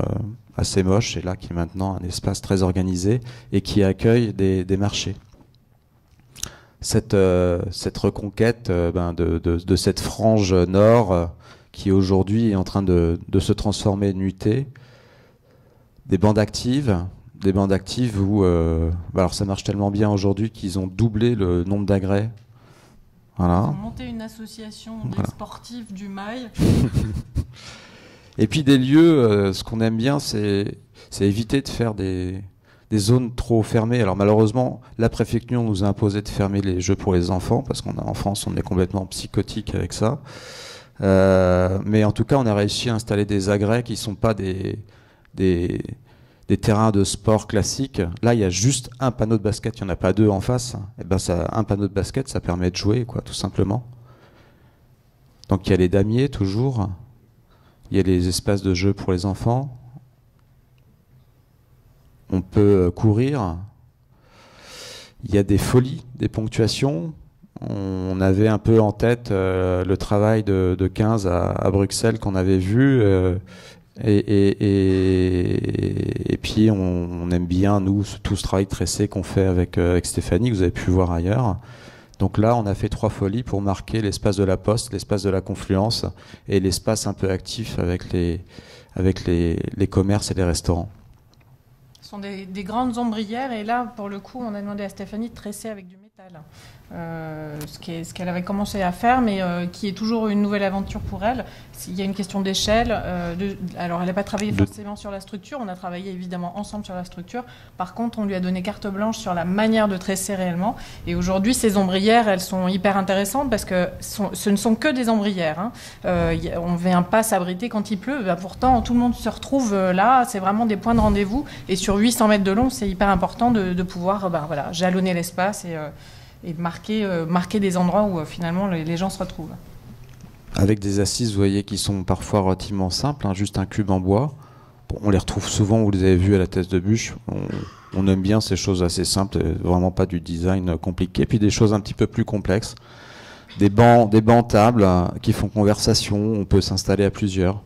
S2: assez moche, et là qui est maintenant un espace très organisé et qui accueille des marchés. Cette reconquête de cette frange nord qui aujourd'hui est en train de se transformer, de muter, des bandes actives où alors ça marche tellement bien aujourd'hui qu'ils ont doublé le nombre d'agrès. Voilà.
S3: Ils ont monté une association des sportifs du mail.
S2: Et puis des lieux, ce qu'on aime bien, c'est éviter de faire des zones trop fermées. Alors malheureusement, la préfecture nous a imposé de fermer les jeux pour les enfants, parce qu'en France, on est complètement psychotique avec ça. Mais en tout cas, on a réussi à installer des agrès qui ne sont pas des terrains de sport classiques. Là, il y a juste un panneau de basket, il n'y en a pas deux en face. Et un panneau de basket, ça permet de jouer, tout simplement. Donc il y a les damiers, toujours. Il y a les espaces de jeu pour les enfants. On peut courir. Il y a des folies, des ponctuations. On avait un peu en tête le travail de 15 à Bruxelles qu'on avait vu. Et puis on aime bien, nous, tout ce travail tressé qu'on fait avec Stéphanie, que vous avez pu voir ailleurs. Donc là, on a fait 3 folies pour marquer l'espace de la Poste, l'espace de la Confluence et l'espace un peu actif avec les commerces et les restaurants.
S3: Ce sont des grandes ombrières, et là, pour le coup, on a demandé à Stéphanie de tresser avec du métal. Ce qu'elle avait commencé à faire, mais qui est toujours une nouvelle aventure pour elle. Il y a une question d'échelle. Alors, elle n'a pas travaillé forcément sur la structure. On a travaillé évidemment ensemble sur la structure. Par contre, on lui a donné carte blanche sur la manière de tresser réellement. Et aujourd'hui, ces ombrières, elles sont hyper intéressantes parce que ce ne sont que des ombrières. Hein. On ne vient pas s'abriter quand il pleut. Pourtant, tout le monde se retrouve là. C'est vraiment des points de rendez-vous. Et sur 800 mètres de long, c'est hyper important de pouvoir jalonner l'espace et marquer des endroits où finalement les gens se retrouvent.
S2: Avec des assises, vous voyez, qui sont parfois relativement simples, juste un cube en bois. Bon, on les retrouve souvent, vous les avez vus à la Thèse de Bûche. On aime bien ces choses assez simples, vraiment pas du design compliqué. Puis des choses un petit peu plus complexes. Des bancs tables qui font conversation, on peut s'installer à plusieurs.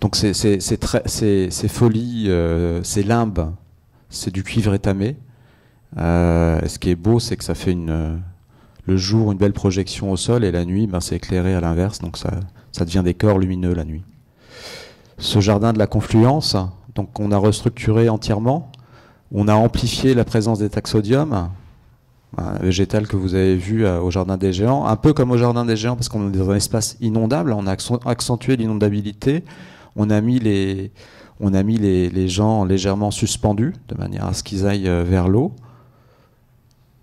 S2: Donc ces folies, ces limbes, c'est du cuivre étamé. Ce qui est beau, c'est que ça fait le jour une belle projection au sol, et la nuit, c'est éclairé à l'inverse, donc ça devient des corps lumineux la nuit. Ce jardin de la Confluence, donc on a restructuré entièrement, on a amplifié la présence des taxodiums, un végétal que vous avez vu au Jardin des Géants, un peu comme au Jardin des Géants parce qu'on est dans un espace inondable, on a accentué l'inondabilité, on On a mis les gens légèrement suspendus, de manière à ce qu'ils aillent vers l'eau.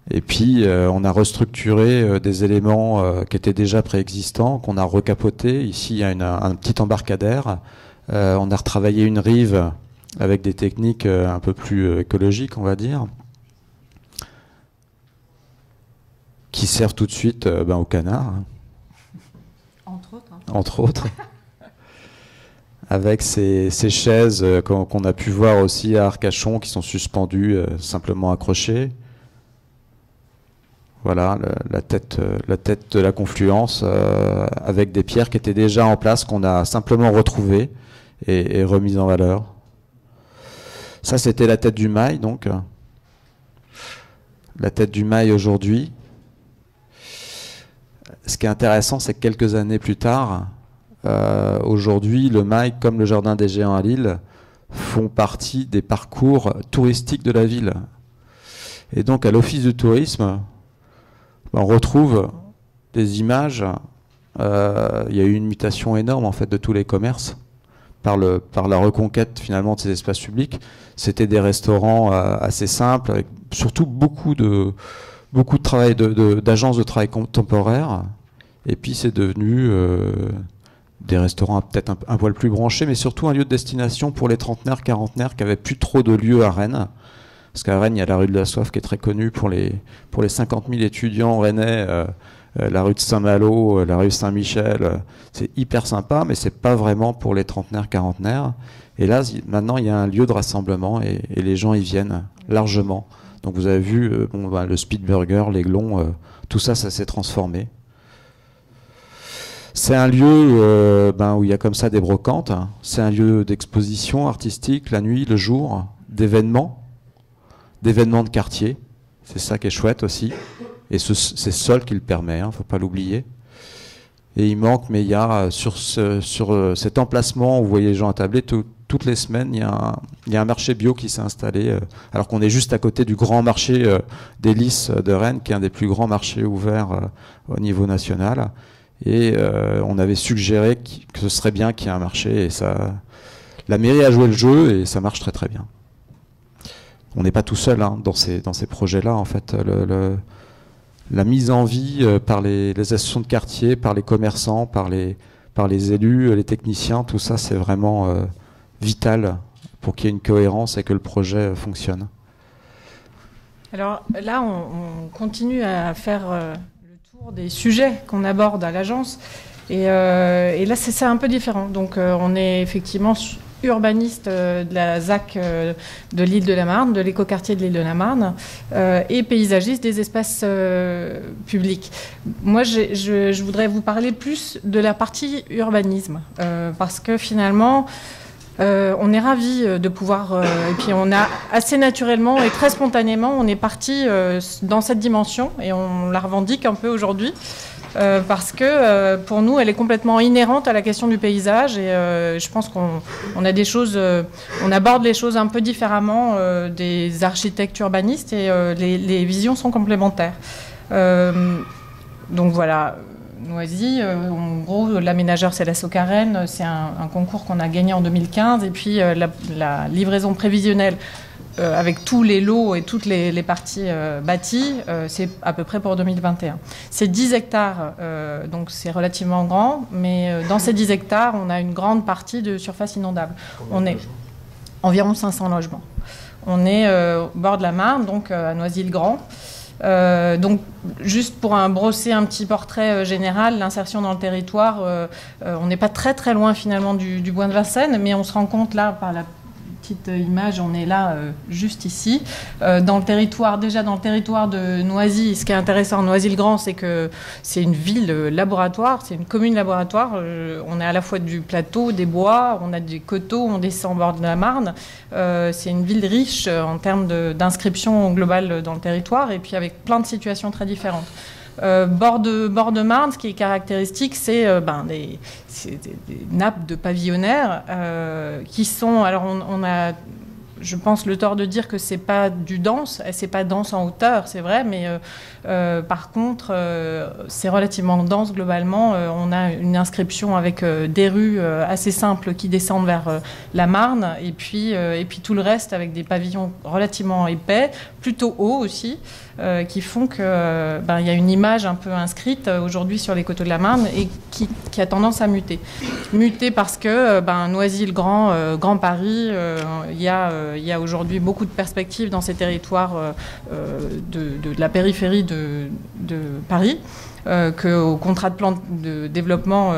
S2: Et puis, on a restructuré des éléments qui étaient déjà préexistants, qu'on a recapotés. Ici, il y a un petit embarcadère. On a retravaillé une rive avec des techniques un peu plus écologiques, on va dire, qui servent tout de suite aux canards.
S3: Entre autres. Hein.
S2: Entre autres. Avec ces chaises qu'on a pu voir aussi à Arcachon, qui sont suspendues, simplement accrochées. Voilà, la tête de la confluence, avec des pierres qui étaient déjà en place, qu'on a simplement retrouvées et remises en valeur. Ça, c'était la tête du mail, donc. La tête du mail aujourd'hui. Ce qui est intéressant, c'est que quelques années plus tard, aujourd'hui, le mail, comme le Jardin des Géants à Lille, font partie des parcours touristiques de la ville. Et donc, à l'Office du tourisme, on retrouve des images. Il y a eu une mutation énorme en fait de tous les commerces par la reconquête finalement de ces espaces publics. C'était des restaurants assez simples, avec surtout beaucoup de travail d'agences de travail temporaire. Et puis c'est devenu des restaurants peut-être un poil plus branchés, mais surtout un lieu de destination pour les trentenaires, quarantenaires qui n'avaient plus trop de lieux à Rennes. Parce qu'à Rennes, il y a la rue de la Soif qui est très connue pour les 50 000 étudiants rennais, la rue de Saint-Malo, la rue Saint-Michel. C'est hyper sympa, mais c'est pas vraiment pour les trentenaires, quarantenaires. Et là, maintenant, il y a un lieu de rassemblement et les gens y viennent largement. Donc vous avez vu le Speedburger, l'Aiglon, tout ça, ça s'est transformé. C'est un lieu où il y a comme ça des brocantes. C'est un lieu d'exposition artistique, la nuit, le jour, d'événements de quartier. C'est ça qui est chouette aussi. Et c'est Sol qui le permet, faut pas l'oublier. Et il manque, mais il y a sur cet emplacement où vous voyez les gens attablés, toutes les semaines, il y a un marché bio qui s'est installé, alors qu'on est juste à côté du grand marché des Lys de Rennes, qui est un des plus grands marchés ouverts au niveau national. Et on avait suggéré que ce serait bien qu'il y ait un marché. Et ça, la mairie a joué le jeu et ça marche très très bien. On n'est pas tout seul dans ces projets-là, en fait. La mise en vie par les associations de quartier, par les commerçants, par les élus, les techniciens, tout ça, c'est vraiment vital pour qu'il y ait une cohérence et que le projet fonctionne.
S3: Alors là, on continue à faire le tour des sujets qu'on aborde à l'agence. Et là, c'est un peu différent. Donc, on est effectivement urbaniste de la ZAC de l'île de la Marne, de l'écoquartier de l'île de la Marne, et paysagiste des espaces publics. Moi, je voudrais vous parler plus de la partie urbanisme, parce que finalement, on est ravis de pouvoir, et puis on a assez naturellement et très spontanément, on est parti dans cette dimension, et on la revendique un peu aujourd'hui. Parce que pour nous, elle est complètement inhérente à la question du paysage et je pense qu'on a des choses, on aborde les choses un peu différemment des architectes urbanistes et les visions sont complémentaires. Donc voilà, Noisy, en gros, l'aménageur c'est la Socarène, c'est un concours qu'on a gagné en 2015 et puis la livraison prévisionnelle avec tous les lots et toutes les parties bâties, c'est à peu près pour 2021. C'est 10 hectares, donc c'est relativement grand, mais dans ces 10 hectares, on a une grande partie de surface inondable. On est environ 500 logements. On est au bord de la Marne, donc à Noisy-le-Grand. Donc, juste pour brosser un petit portrait général, l'insertion dans le territoire, on n'est pas très très loin finalement du Bois de Vincennes, mais on se rend compte là par la image, on est là juste ici dans le territoire, déjà dans le territoire de Noisy. Ce qui est intéressant à Noisy-le-Grand, c'est que c'est une ville laboratoire, c'est une commune laboratoire. On est à la fois du plateau, des bois, on a des coteaux, on descend au bord de la Marne. C'est une ville riche en termes d'inscription globale dans le territoire et puis avec plein de situations très différentes. Bord de Marne, ce qui est caractéristique, c'est des nappes de pavillonnaires qui sont... Alors, on a je pense, le tort de dire que c'est pas du dense, c'est pas dense en hauteur, c'est vrai, mais par contre, c'est relativement dense globalement. On a une inscription avec des rues assez simples qui descendent vers la Marne, et puis tout le reste avec des pavillons relativement épais, plutôt hauts aussi, qui font que il y a une image un peu inscrite aujourd'hui sur les coteaux de la Marne et qui a tendance à muter. Muter parce que Noisy-le-Grand, Grand Paris, il y a aujourd'hui beaucoup de perspectives dans ces territoires de la périphérie de Paris. Qu'au contrat de plan de développement,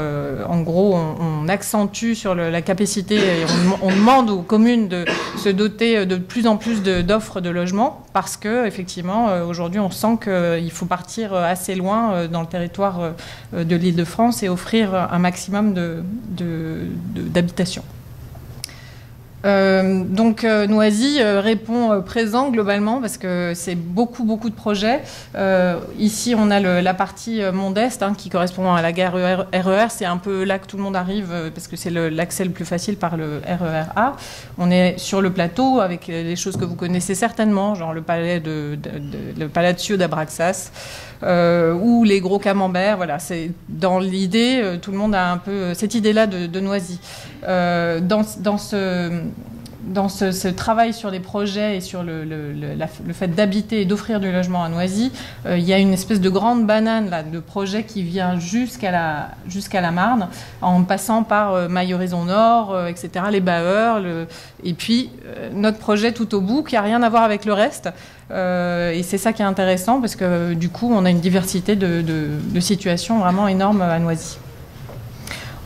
S3: en gros, on accentue sur la capacité et on demande aux communes de se doter de plus en plus d'offres de logements parce que, effectivement, aujourd'hui, on sent qu'il faut partir assez loin dans le territoire de l'Île-de-France et offrir un maximum d'habitations. Donc Noisy répond présent globalement parce que c'est beaucoup de projets. Ici on a la partie Mont-d'Est qui correspond à la gare RER. C'est un peu là que tout le monde arrive parce que c'est l'accès le plus facile par le RER A. On est sur le plateau avec des choses que vous connaissez certainement, genre le Palazzo d'Abraxas ou les gros camemberts. Voilà, c'est dans l'idée, tout le monde a un peu cette idée-là de Noisy. Dans ce travail sur les projets et sur le fait d'habiter et d'offrir du logement à Noisy, il y a une espèce de grande banane là, de projet qui vient jusqu'à la Marne, en passant par Maille Horizon Nord, etc., les Baeurs, et puis notre projet tout au bout qui n'a rien à voir avec le reste. Et c'est ça qui est intéressant parce que du coup, on a une diversité de situations vraiment énorme à Noisy.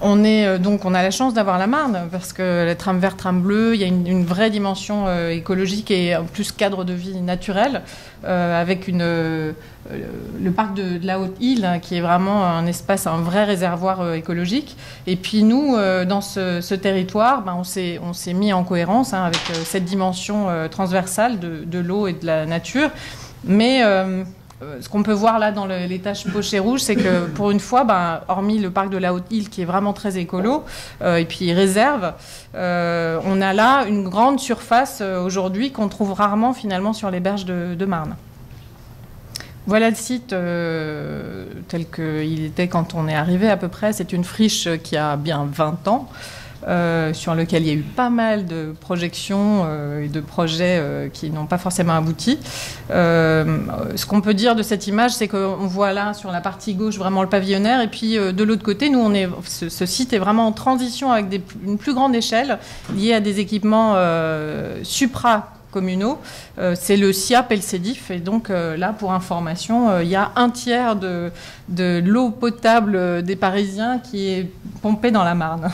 S3: On a la chance d'avoir la Marne parce que la trame verte, trame bleue, il y a une vraie dimension écologique et en plus cadre de vie naturel avec le parc de la Haute-Île qui est vraiment un espace, un vrai réservoir écologique. Et puis nous, dans ce territoire, on s'est mis en cohérence avec cette dimension transversale de l'eau et de la nature. Mais ce qu'on peut voir là dans les taches pochées rouges, c'est que pour une fois, hormis le parc de la Haute-Île qui est vraiment très écolo et puis réserve, on a là une grande surface aujourd'hui qu'on trouve rarement finalement sur les berges de Marne. Voilà le site tel qu'il était quand on est arrivé à peu près. C'est une friche qui a bien 20 ans. Sur lequel il y a eu pas mal de projections et de projets qui n'ont pas forcément abouti. Ce qu'on peut dire de cette image, c'est qu'on voit là sur la partie gauche vraiment le pavillonnaire, et puis de l'autre côté, nous, ce site est vraiment en transition avec une plus grande échelle liée à des équipements supra-communaux. C'est le SIAP et le CEDIF, et donc là, pour information, il y a un tiers de l'eau potable des Parisiens qui est pompée dans la Marne.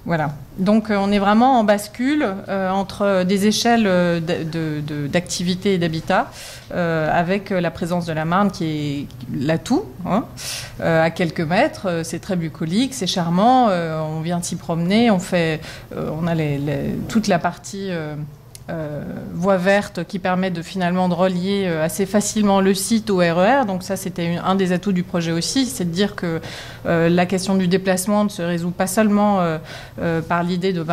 S3: Voilà. Donc on est vraiment en bascule entre des échelles d'activité et d'habitat avec la présence de la Marne qui est l'atout à quelques mètres. C'est très bucolique, c'est charmant. On vient s'y promener. On a toute la partie voie verte qui permet finalement de relier assez facilement le site au RER. Donc ça, c'était un des atouts du projet aussi, c'est de dire que la question du déplacement ne se résout pas seulement par l'idée de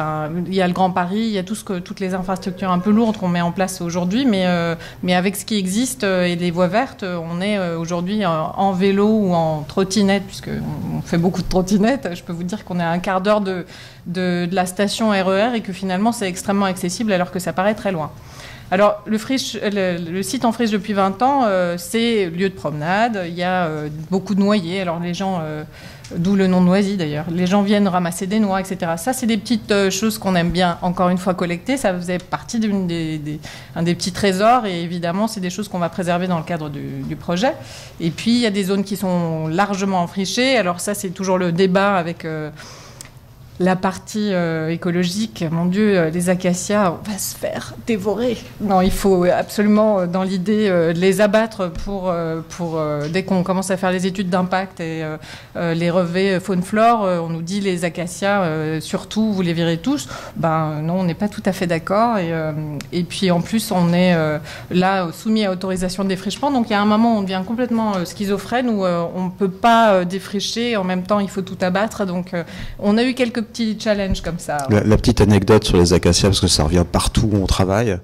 S3: il y a le Grand Paris, il y a toutes les infrastructures un peu lourdes qu'on met en place aujourd'hui, mais avec ce qui existe et les voies vertes, on est aujourd'hui en vélo ou en trottinette, puisqu'on fait beaucoup de trottinettes. Je peux vous dire qu'on est à un quart d'heure de la station RER et que finalement c'est extrêmement accessible alors que ça paraît très loin. Alors le site en friche depuis 20 ans, c'est lieu de promenade, il y a beaucoup de noyers, alors les gens, d'où le nom de Noisy d'ailleurs, les gens viennent ramasser des noix, etc. Ça c'est des petites choses qu'on aime bien encore une fois collecter, ça faisait partie d'un des petits trésors et évidemment c'est des choses qu'on va préserver dans le cadre du projet. Et puis il y a des zones qui sont largement enfrichées, alors ça c'est toujours le débat avec la partie écologique, mon Dieu, les acacias, on va se faire dévorer. Non, il faut absolument, dans l'idée, les abattre pour dès qu'on commence à faire les études d'impact et les relevés faune-flore, on nous dit les acacias, surtout, vous les virez tous. Non, on n'est pas tout à fait d'accord. Et puis, en plus, on est là soumis à autorisation de défrichement. Donc, il y a un moment où on devient complètement schizophrène, où on ne peut pas défricher. En même temps, il faut tout abattre. Donc, on a eu quelques petits challenges comme ça.
S2: La petite anecdote sur les acacias, parce que ça revient partout où on travaille.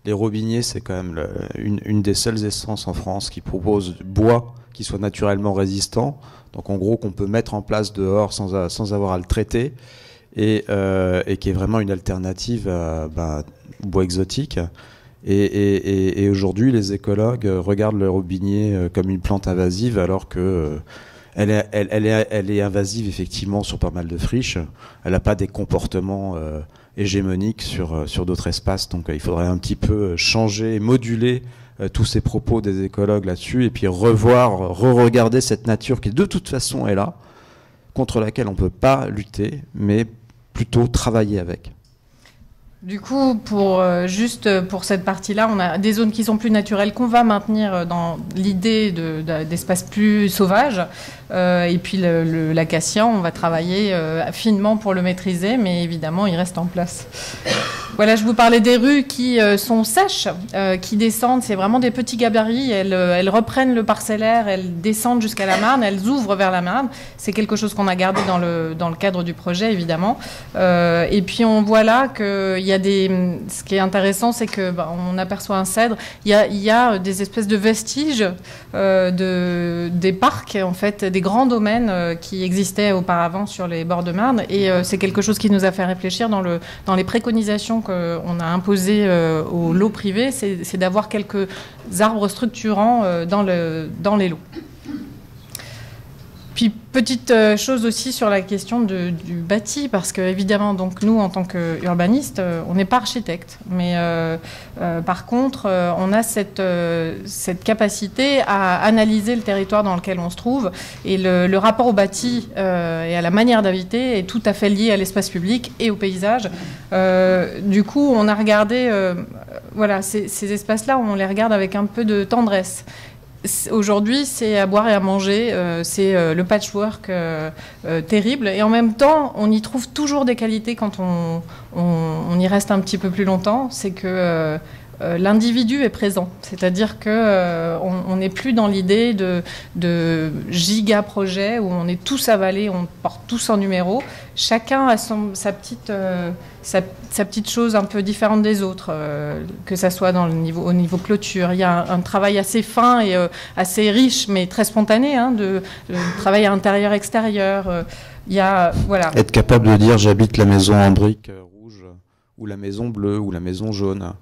S2: Les robiniers, c'est quand même une des seules essences en France qui propose du bois qui soit naturellement résistant. Donc en gros qu'on peut mettre en place dehors sans avoir à le traiter et qui est vraiment une alternative au bois exotique. Et aujourd'hui, les écologues regardent le robinier comme une plante invasive alors que elle est invasive effectivement sur pas mal de friches. Elle n'a pas des comportements hégémoniques sur d'autres espaces. Donc il faudrait un petit peu changer, moduler tous ces propos des écologues là-dessus et puis re-regarder cette nature qui de toute façon est là, contre laquelle on ne peut pas lutter, mais plutôt travailler avec.
S3: Du coup, pour cette partie-là, on a des zones qui sont plus naturelles qu'on va maintenir dans l'idée d'espaces plus sauvages. Et puis l'acacia, on va travailler finement pour le maîtriser, mais évidemment, il reste en place. Voilà, je vous parlais des rues qui sont sèches, qui descendent. C'est vraiment des petits gabarits. Elles reprennent le parcellaire, elles descendent jusqu'à la Marne, elles ouvrent vers la Marne. C'est quelque chose qu'on a gardé dans le cadre du projet, évidemment. Et puis on voit là qu'il y a ce qui est intéressant, c'est que on aperçoit un cèdre. Il y a des espèces de vestiges des parcs, en fait, des grands domaines qui existaient auparavant sur les bords de Marne. Et c'est quelque chose qui nous a fait réfléchir dans les préconisations qu'on a imposées aux lots privés, c'est d'avoir quelques arbres structurants dans les lots. Puis petite chose aussi sur la question du bâti, parce que évidemment, donc nous en tant qu'urbanistes, on n'est pas architecte, mais par contre, on a cette capacité à analyser le territoire dans lequel on se trouve, et le rapport au bâti et à la manière d'habiter est tout à fait lié à l'espace public et au paysage. Du coup, on a regardé, voilà, ces espaces-là, on les regarde avec un peu de tendresse. Aujourd'hui, c'est à boire et à manger, c'est le patchwork terrible. Et en même temps, on y trouve toujours des qualités quand on y reste un petit peu plus longtemps. C'est que l'individu est présent. C'est-à-dire qu'on n'est plus dans l'idée de giga-projet où on est tous avalés, on porte tous un numéro. Chacun a sa petite chose un peu différente des autres, que ça soit au niveau clôture. Il y a un travail assez fin et assez riche, mais très spontané, de travail intérieur-extérieur. Il y a, voilà.
S2: Être capable de dire j'habite la maison en briques rouge ou la maison bleue ou la maison jaune.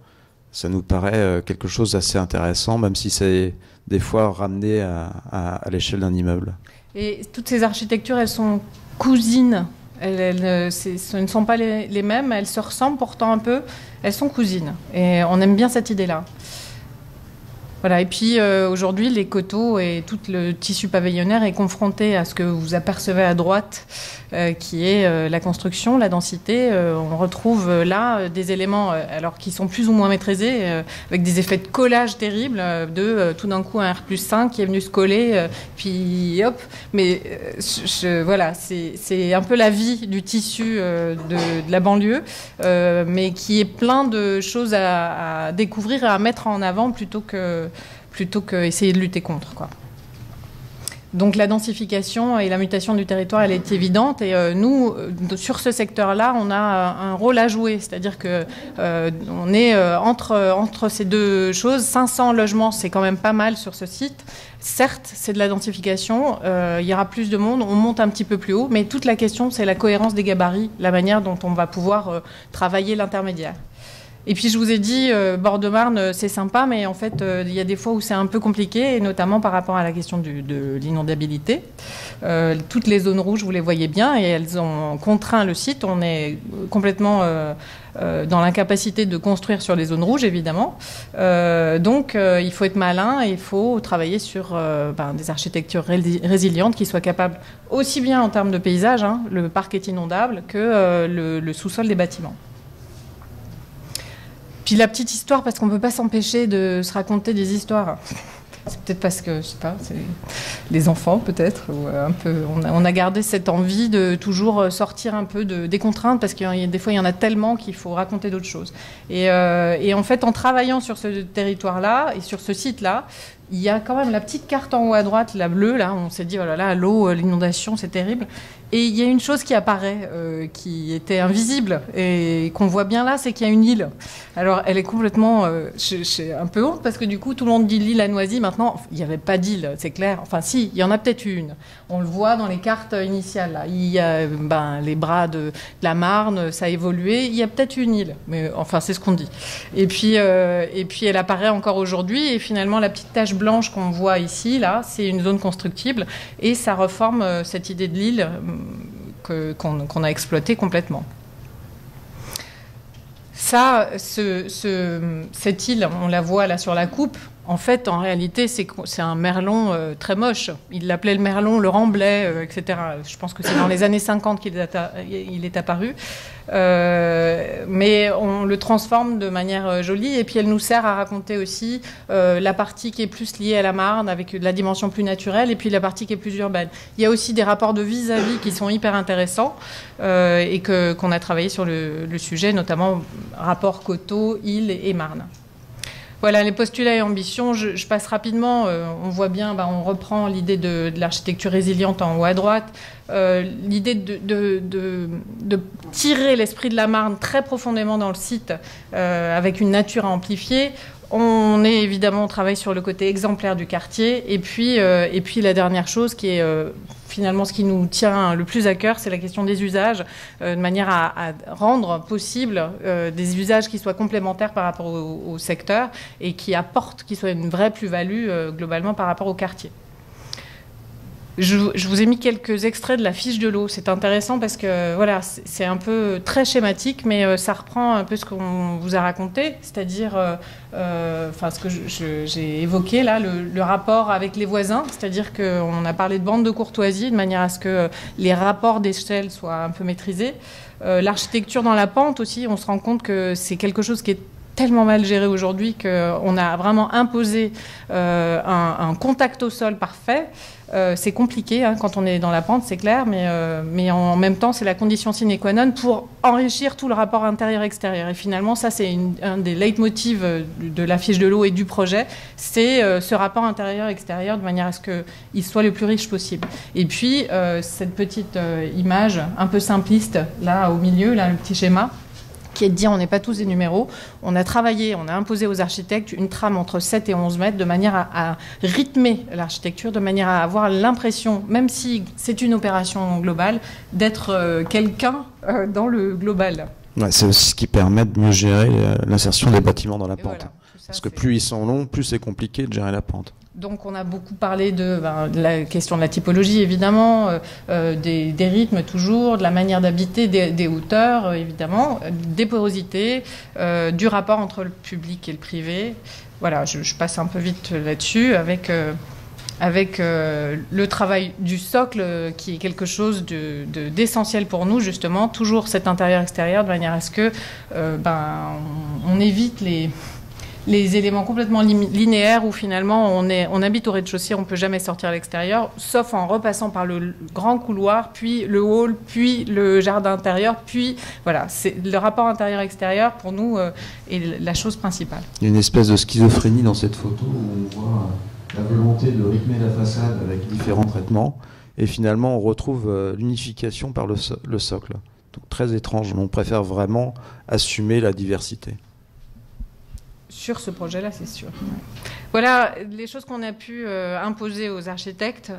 S2: Ça nous paraît quelque chose d'assez intéressant, même si c'est des fois ramené à l'échelle d'un immeuble.
S3: Et toutes ces architectures, elles sont cousines. Ce ne sont pas les mêmes, elles se ressemblent pourtant un peu. Elles sont cousines. Et on aime bien cette idée-là. Voilà. Et puis aujourd'hui, les coteaux et tout le tissu pavillonnaire est confronté à ce que vous apercevez à droite, qui est la construction, la densité. On retrouve là des éléments alors qui sont plus ou moins maîtrisés, avec des effets de collage terribles, tout d'un coup un R+5 qui est venu se coller, puis hop. Mais voilà, c'est un peu la vie du tissu de la banlieue, mais qui est plein de choses à découvrir et à mettre en avant plutôt que essayer de lutter contre, quoi. Donc la densification et la mutation du territoire, elle est évidente. Et nous, sur ce secteur-là, on a un rôle à jouer. C'est-à-dire que on est entre ces deux choses. 500 logements, c'est quand même pas mal sur ce site. Certes, c'est de la densification. Il y aura plus de monde. On monte un petit peu plus haut. Mais toute la question, c'est la cohérence des gabarits, la manière dont on va pouvoir travailler l'intermédiaire. Et puis je vous ai dit, bord de Marne, c'est sympa, mais en fait, il y a des fois où c'est un peu compliqué, et notamment par rapport à la question de l'inondabilité. Toutes les zones rouges, vous les voyez bien, et elles ont contraint le site. On est complètement dans l'incapacité de construire sur les zones rouges, évidemment. Donc, il faut être malin, et il faut travailler sur des architectures résilientes qui soient capables, aussi bien en termes de paysage, le parc est inondable, que le sous-sol des bâtiments. Puis la petite histoire, parce qu'on ne peut pas s'empêcher de se raconter des histoires. C'est peut-être parce que, je sais pas, c'est les enfants peut-être, ou un peu. On a gardé cette envie de toujours sortir un peu des contraintes, parce que des fois il y en a tellement qu'il faut raconter d'autres choses. Et en fait, en travaillant sur ce territoire-là et sur ce site-là, il y a quand même la petite carte en haut à droite, la bleue, là, on s'est dit, oh là là, l'eau, l'inondation, c'est terrible. Et il y a une chose qui apparaît, qui était invisible, et qu'on voit bien là, c'est qu'il y a une île. Alors, elle est complètement... j'ai un peu honte, parce que du coup, tout le monde dit l'île à Noisy. Maintenant, il n'y avait pas d'île, c'est clair. Enfin, si, il y en a peut-être une. On le voit dans les cartes initiales, là. Il y a les bras de la Marne, ça a évolué. Il y a peut-être une île, mais enfin, c'est ce qu'on dit. Et puis, elle apparaît encore aujourd'hui, et finalement, la petite tache blanche qu'on voit ici, là, c'est une zone constructible, et ça reforme cette idée de l'île qu'on a exploitée complètement. Ça, cette île, on la voit là sur la coupe. En fait, en réalité, c'est un merlon très moche. Il l'appelait le merlon, le remblai, etc. Je pense que c'est dans les années 50 qu'il est apparu. Mais on le transforme de manière jolie. Et puis, elle nous sert à raconter aussi la partie qui est plus liée à la Marne, avec de la dimension plus naturelle, et puis la partie qui est plus urbaine. Il y a aussi des rapports de vis-à-vis qui sont hyper intéressants et qu'on a travaillé sur le sujet, notamment rapport Coteau, île et Marne. Voilà, les postulats et ambitions, je passe rapidement. On voit bien, on reprend l'idée de l'architecture résiliente en haut à droite, l'idée de tirer l'esprit de la Marne très profondément dans le site, avec une nature à amplifier. On travaille sur le côté exemplaire du quartier. Et puis la dernière chose qui est finalement ce qui nous tient le plus à cœur, c'est la question des usages, de manière à rendre possible des usages qui soient complémentaires par rapport au secteur et qui soient une vraie plus-value globalement par rapport au quartier. Je vous ai mis quelques extraits de la fiche de l'eau. C'est intéressant parce que voilà, c'est un peu très schématique, mais ça reprend un peu ce qu'on vous a raconté, c'est-à-dire ce que j'ai évoqué là, le rapport avec les voisins, c'est-à-dire qu'on a parlé de bande de courtoisie de manière à ce que les rapports d'échelle soient un peu maîtrisés. L'architecture dans la pente aussi, on se rend compte que c'est quelque chose qui est tellement mal géré aujourd'hui qu'on a vraiment imposé un contact au sol parfait. C'est compliqué quand on est dans la pente, c'est clair, mais en même temps, c'est la condition sine qua non pour enrichir tout le rapport intérieur-extérieur. Et finalement, ça, c'est un des leitmotivs de la fiche de l'eau et du projet, c'est ce rapport intérieur-extérieur de manière à ce qu'il soit le plus riche possible. Et puis, cette petite image un peu simpliste, là, au milieu, là, le petit schéma, qui est de dire on n'est pas tous des numéros. On a travaillé, on a imposé aux architectes une trame entre 7 et 11 mètres de manière à rythmer l'architecture, de manière à avoir l'impression, même si c'est une opération globale, d'être quelqu'un dans le global.
S2: Ouais, c'est aussi ce qui permet de mieux gérer l'insertion des bâtiments dans la pente. Voilà, parce que plus ils sont longs, plus c'est compliqué de gérer la pente.
S3: Donc on a beaucoup parlé de la question de la typologie, évidemment, des rythmes toujours, de la manière d'habiter, des hauteurs, évidemment, des porosités, du rapport entre le public et le privé. Voilà, je passe un peu vite là-dessus avec le travail du socle qui est quelque chose d'essentiel pour nous, justement, toujours cet intérieur-extérieur, de manière à ce que on évite les éléments complètement linéaires où finalement on habite au rez-de-chaussée, on ne peut jamais sortir à l'extérieur, sauf en repassant par le grand couloir, puis le hall, puis le jardin intérieur, puis voilà, c'est le rapport intérieur-extérieur pour nous est la chose principale.
S2: Il y a une espèce de schizophrénie dans cette photo où on voit la volonté de rythmer la façade avec différents traitements et finalement on retrouve l'unification par le socle. Donc très étrange, on préfère vraiment assumer la diversité.
S3: Sur ce projet-là, c'est sûr. Voilà les choses qu'on a pu imposer aux architectes,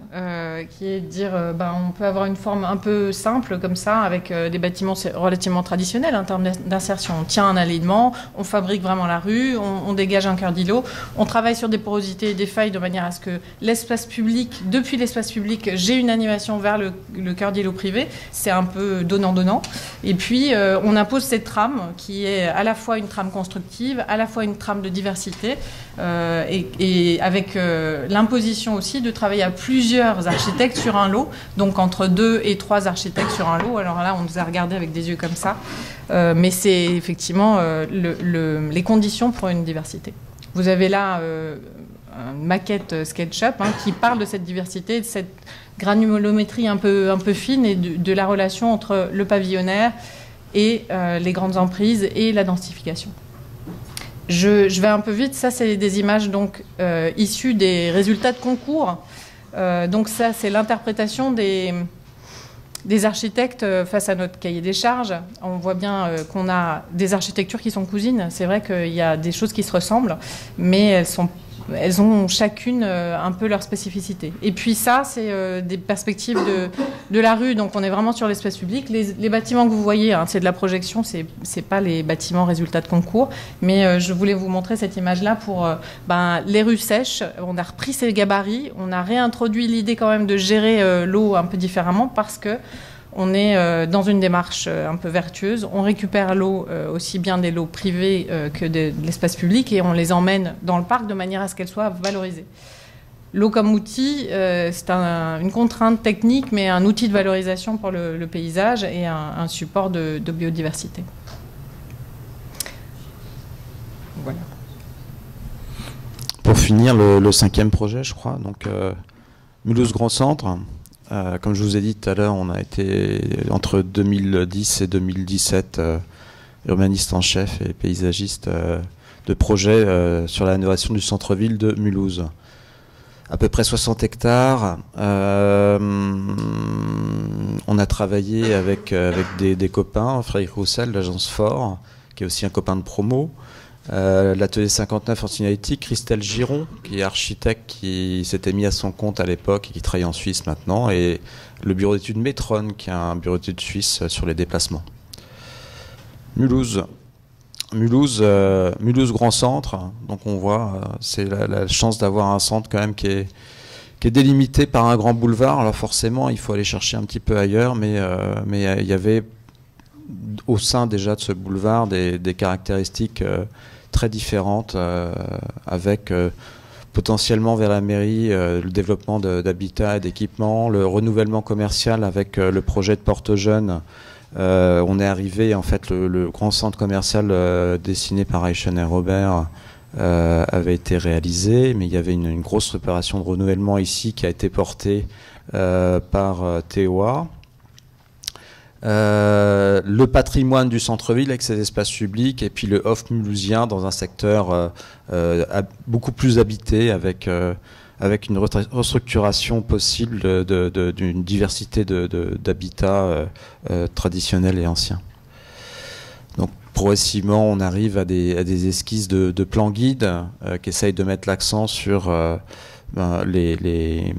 S3: qui est de dire on peut avoir une forme un peu simple comme ça, avec des bâtiments relativement traditionnels en termes d'insertion. On tient un alignement, on fabrique vraiment la rue, on dégage un cœur d'îlot, on travaille sur des porosités et des failles de manière à ce que l'espace public, depuis l'espace public, j'ai une animation vers le cœur d'îlot privé. C'est un peu donnant-donnant. Et puis, on impose cette trame qui est à la fois une trame constructive, à la fois une trame de diversité, et avec l'imposition aussi de travailler à plusieurs architectes sur un lot, donc entre 2 et 3 architectes sur un lot. Alors là, on nous a regardé avec des yeux comme ça, mais c'est effectivement les conditions pour une diversité. Vous avez là une maquette SketchUp qui parle de cette diversité, de cette granulométrie un peu fine et de la relation entre le pavillonnaire et les grandes emprises et la densification. Je vais un peu vite. Ça, c'est des images donc issues des résultats de concours. Donc ça, c'est l'interprétation des architectes face à notre cahier des charges. On voit bien qu'on a des architectures qui sont cousines. C'est vrai qu'il y a des choses qui se ressemblent, mais elles ont chacune un peu leur spécificité. Et puis ça, c'est des perspectives de la rue. Donc on est vraiment sur l'espace public. Les bâtiments que vous voyez, hein, c'est de la projection, c'est pas les bâtiments résultats de concours. Mais je voulais vous montrer cette image-là pour les rues sèches. On a repris ces gabarits. On a réintroduit l'idée quand même de gérer l'eau un peu différemment parce que on est dans une démarche un peu vertueuse. On récupère l'eau, aussi bien des lots privés que de l'espace public, et on les emmène dans le parc de manière à ce qu'elle soit valorisée. L'eau comme outil, c'est une contrainte technique, mais un outil de valorisation pour le paysage et un support de biodiversité. Voilà.
S2: Pour finir, le 5e projet, je crois, donc Mulhouse Grand Centre. Comme je vous ai dit tout à l'heure, on a été entre 2010 et 2017 urbaniste en chef et paysagiste de projet sur la rénovation du centre-ville de Mulhouse. À peu près 60 hectares. On a travaillé avec des copains, Frédéric Roussel, l'agence Fort, qui est aussi un copain de promo. L'atelier 59 en signalétique, Christelle Giron, qui est architecte, qui s'était mis à son compte à l'époque et qui travaille en Suisse maintenant, et le bureau d'études Metron, qui est un bureau d'études suisse sur les déplacements. Mulhouse Grand Centre, donc on voit, c'est la chance d'avoir un centre quand même qui est délimité par un grand boulevard. Alors forcément, il faut aller chercher un petit peu ailleurs, mais il y avait au sein déjà de ce boulevard des caractéristiques très différentes, avec potentiellement vers la mairie le développement d'habitats et d'équipements, le renouvellement commercial avec le projet de Porte Jeune. On est arrivé, en fait, le grand centre commercial dessiné par Eichen et Robert avait été réalisé, mais il y avait une grosse opération de renouvellement ici qui a été portée par TOA. Le patrimoine du centre-ville avec ses espaces publics, et puis le off mulhousien dans un secteur beaucoup plus habité avec une restructuration possible d'une diversité d'habitats traditionnels et anciens. Donc progressivement, on arrive à des esquisses de plans guides qui essayent de mettre l'accent sur les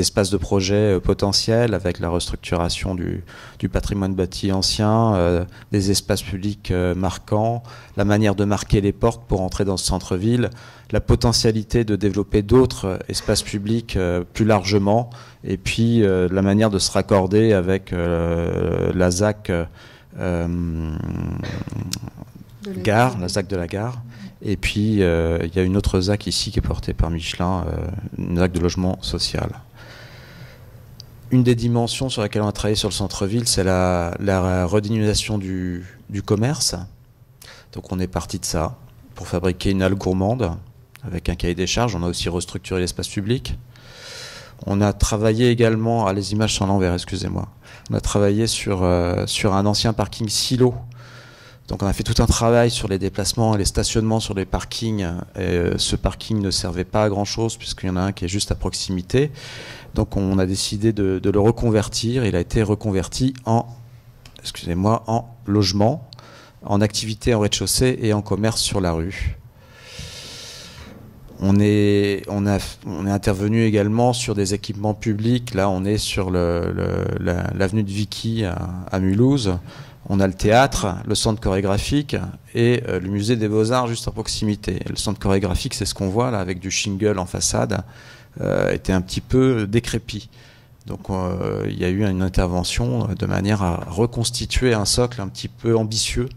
S2: espaces de projet potentiels, avec la restructuration du patrimoine bâti ancien, des espaces publics marquants, la manière de marquer les portes pour entrer dans ce centre-ville, la potentialité de développer d'autres espaces publics plus largement, et puis la manière de se raccorder avec la ZAC Gare, la ZAC de la Gare. Et puis, il y a une autre ZAC ici qui est portée par Michelin, une ZAC de logement social. Une des dimensions sur laquelle on a travaillé sur le centre-ville, c'est la redynamisation du commerce. Donc on est parti de ça pour fabriquer une halle gourmande avec un cahier des charges. On a aussi restructuré l'espace public. On a travaillé également, les images sont à l'envers, excusez-moi. On a travaillé sur un ancien parking silo. Donc on a fait tout un travail sur les déplacements et les stationnements sur les parkings. Et ce parking ne servait pas à grand chose puisqu'il y en a un qui est juste à proximité. Donc on a décidé de le reconvertir. Il a été reconverti en logement, en activité en rez-de-chaussée et en commerce sur la rue. On est intervenu également sur des équipements publics. Là on est sur l'avenue de Vicky à Mulhouse. On a le théâtre, le centre chorégraphique et le musée des Beaux-Arts juste à proximité. Le centre chorégraphique, c'est ce qu'on voit là avec du shingle en façade, était un petit peu décrépit. Donc il y a eu une intervention de manière à reconstituer un socle un petit peu ambitieux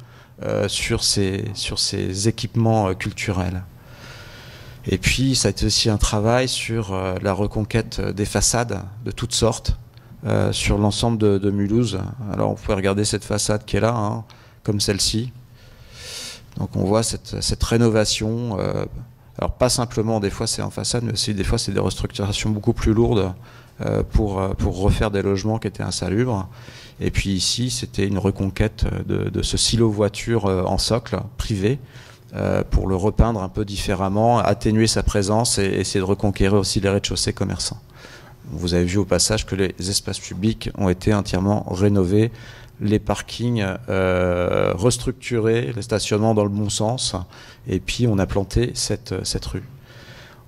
S2: sur ces équipements culturels. Et puis ça a été aussi un travail sur la reconquête des façades de toutes sortes. Sur l'ensemble de Mulhouse. Alors on pouvait regarder cette façade qui est là, comme celle-ci. Donc on voit cette rénovation. Alors pas simplement des fois c'est en façade, mais aussi des fois c'est des restructurations beaucoup plus lourdes pour refaire des logements qui étaient insalubres. Et puis ici c'était une reconquête de ce silo voiture en socle privé pour le repeindre un peu différemment, atténuer sa présence et essayer de reconquérir aussi les rez-de-chaussée commerçants. Vous avez vu au passage que les espaces publics ont été entièrement rénovés, les parkings restructurés, les stationnements dans le bon sens, et puis on a planté cette rue.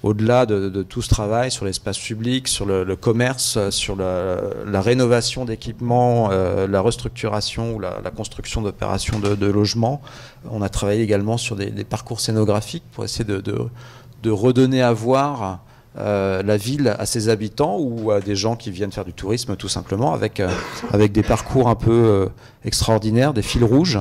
S2: Au-delà de tout ce travail sur l'espace public, sur le commerce, sur la rénovation d'équipements, la restructuration ou la construction d'opérations de logements, on a travaillé également sur des parcours scénographiques pour essayer de redonner à voir la ville à ses habitants ou à des gens qui viennent faire du tourisme tout simplement, avec des parcours un peu extraordinaires, des fils rouges.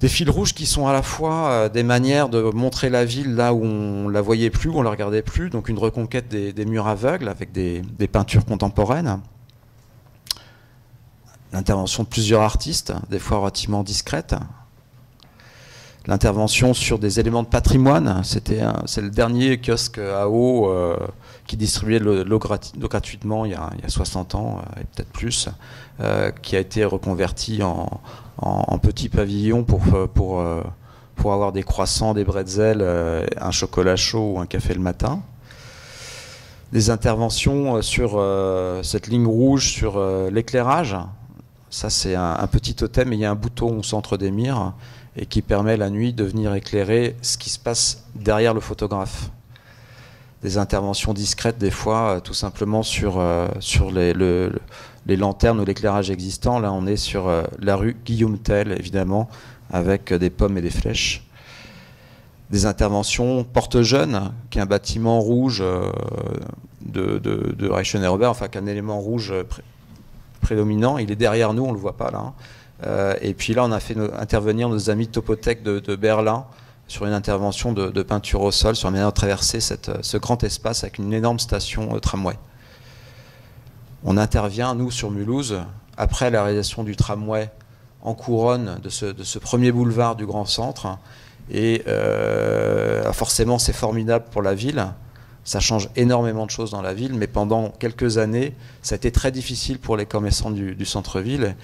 S2: Des fils rouges qui sont à la fois des manières de montrer la ville là où on la voyait plus, où on la regardait plus, donc une reconquête des murs aveugles avec des peintures contemporaines. L'intervention de plusieurs artistes, des fois relativement discrètes. L'intervention sur des éléments de patrimoine, c'est le dernier kiosque à eau qui distribuait l'eau gratuitement il y a 60 ans, et peut-être plus, qui a été reconverti en petit pavillon pour avoir des croissants, des bretzels, un chocolat chaud ou un café le matin. Des interventions sur cette ligne rouge, sur l'éclairage. Ça, c'est un petit totem, et il y a un bouton au centre des murs et qui permet la nuit de venir éclairer ce qui se passe derrière le photographe. Des interventions discrètes, des fois, tout simplement sur les lanternes ou l'éclairage existant. Là, on est sur la rue Guillaume Tell, évidemment, avec des pommes et des flèches. Des interventions Porte-Jeune, qui est un bâtiment rouge de Reichenauer, enfin, qu'un élément rouge prédominant. Il est derrière nous, on ne le voit pas là. Et puis là, on a fait intervenir nos amis de Topothèque de Berlin sur une intervention de peinture au sol, sur la manière de traverser ce grand espace avec une énorme station tramway. On intervient, nous, sur Mulhouse, après la réalisation du tramway en couronne de ce premier boulevard du grand centre. Et forcément, c'est formidable pour la ville. Ça change énormément de choses dans la ville, mais pendant quelques années, ça a été très difficile pour les commerçants du centre-ville.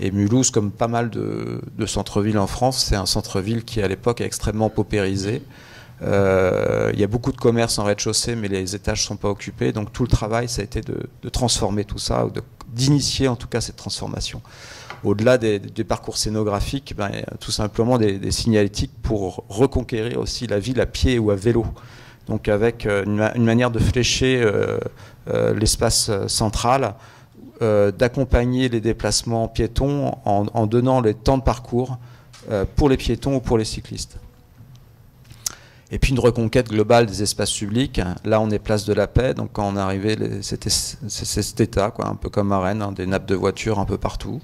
S2: Et Mulhouse, comme pas mal de centre-villes en France, c'est un centre-ville qui, à l'époque, est extrêmement paupérisé. Il y a beaucoup de commerces en rez-de-chaussée, mais les étages ne sont pas occupés. Donc tout le travail, ça a été de transformer tout ça, ou d'initier en tout cas cette transformation. Au-delà des parcours scénographiques, tout simplement des signalétiques pour reconquérir aussi la ville à pied ou à vélo. Donc avec une manière de flécher l'espace central, d'accompagner les déplacements piétons en donnant les temps de parcours pour les piétons ou pour les cyclistes. Et puis une reconquête globale des espaces publics. Là, on est place de la Paix, donc quand on est arrivé, c'est cet état, quoi, un peu comme à Rennes, des nappes de voitures un peu partout.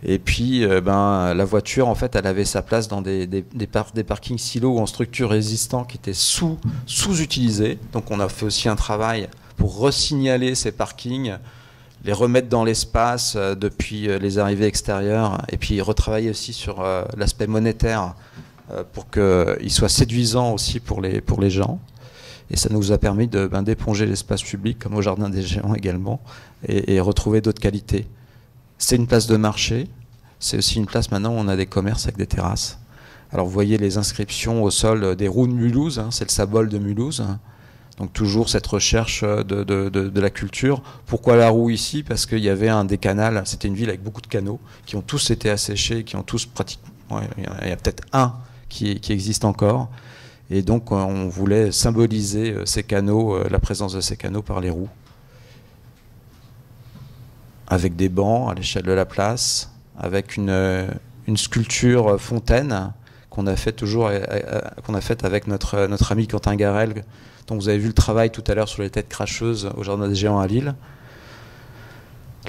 S2: Et puis, la voiture, en fait, elle avait sa place dans des parkings silos en structure résistant qui étaient sous-utilisés. Donc, on a fait aussi un travail pour resignaler ces parkings, les remettre dans l'espace depuis les arrivées extérieures, et puis retravailler aussi sur l'aspect monétaire pour qu'il soit séduisant aussi pour les gens. Et ça nous a permis d'éponger l'espace public, comme au Jardin des Géants également, et retrouver d'autres qualités. C'est une place de marché, c'est aussi une place maintenant où on a des commerces avec des terrasses. Alors vous voyez les inscriptions au sol des roues de Mulhouse, c'est le symbole de Mulhouse. Donc toujours cette recherche de la culture. Pourquoi la roue ici? Parce qu'il y avait un des canals, c'était une ville avec beaucoup de canaux, qui ont tous été asséchés, qui ont tous pratiquement... il y a peut-être un qui existe encore. Et donc on voulait symboliser ces canaux, la présence de ces canaux par les roues. Avec des bancs à l'échelle de la place, avec une sculpture fontaine qu'on a faite avec notre ami Quentin Garel, dont vous avez vu le travail tout à l'heure sur les têtes cracheuses au Jardin des Géants à Lille.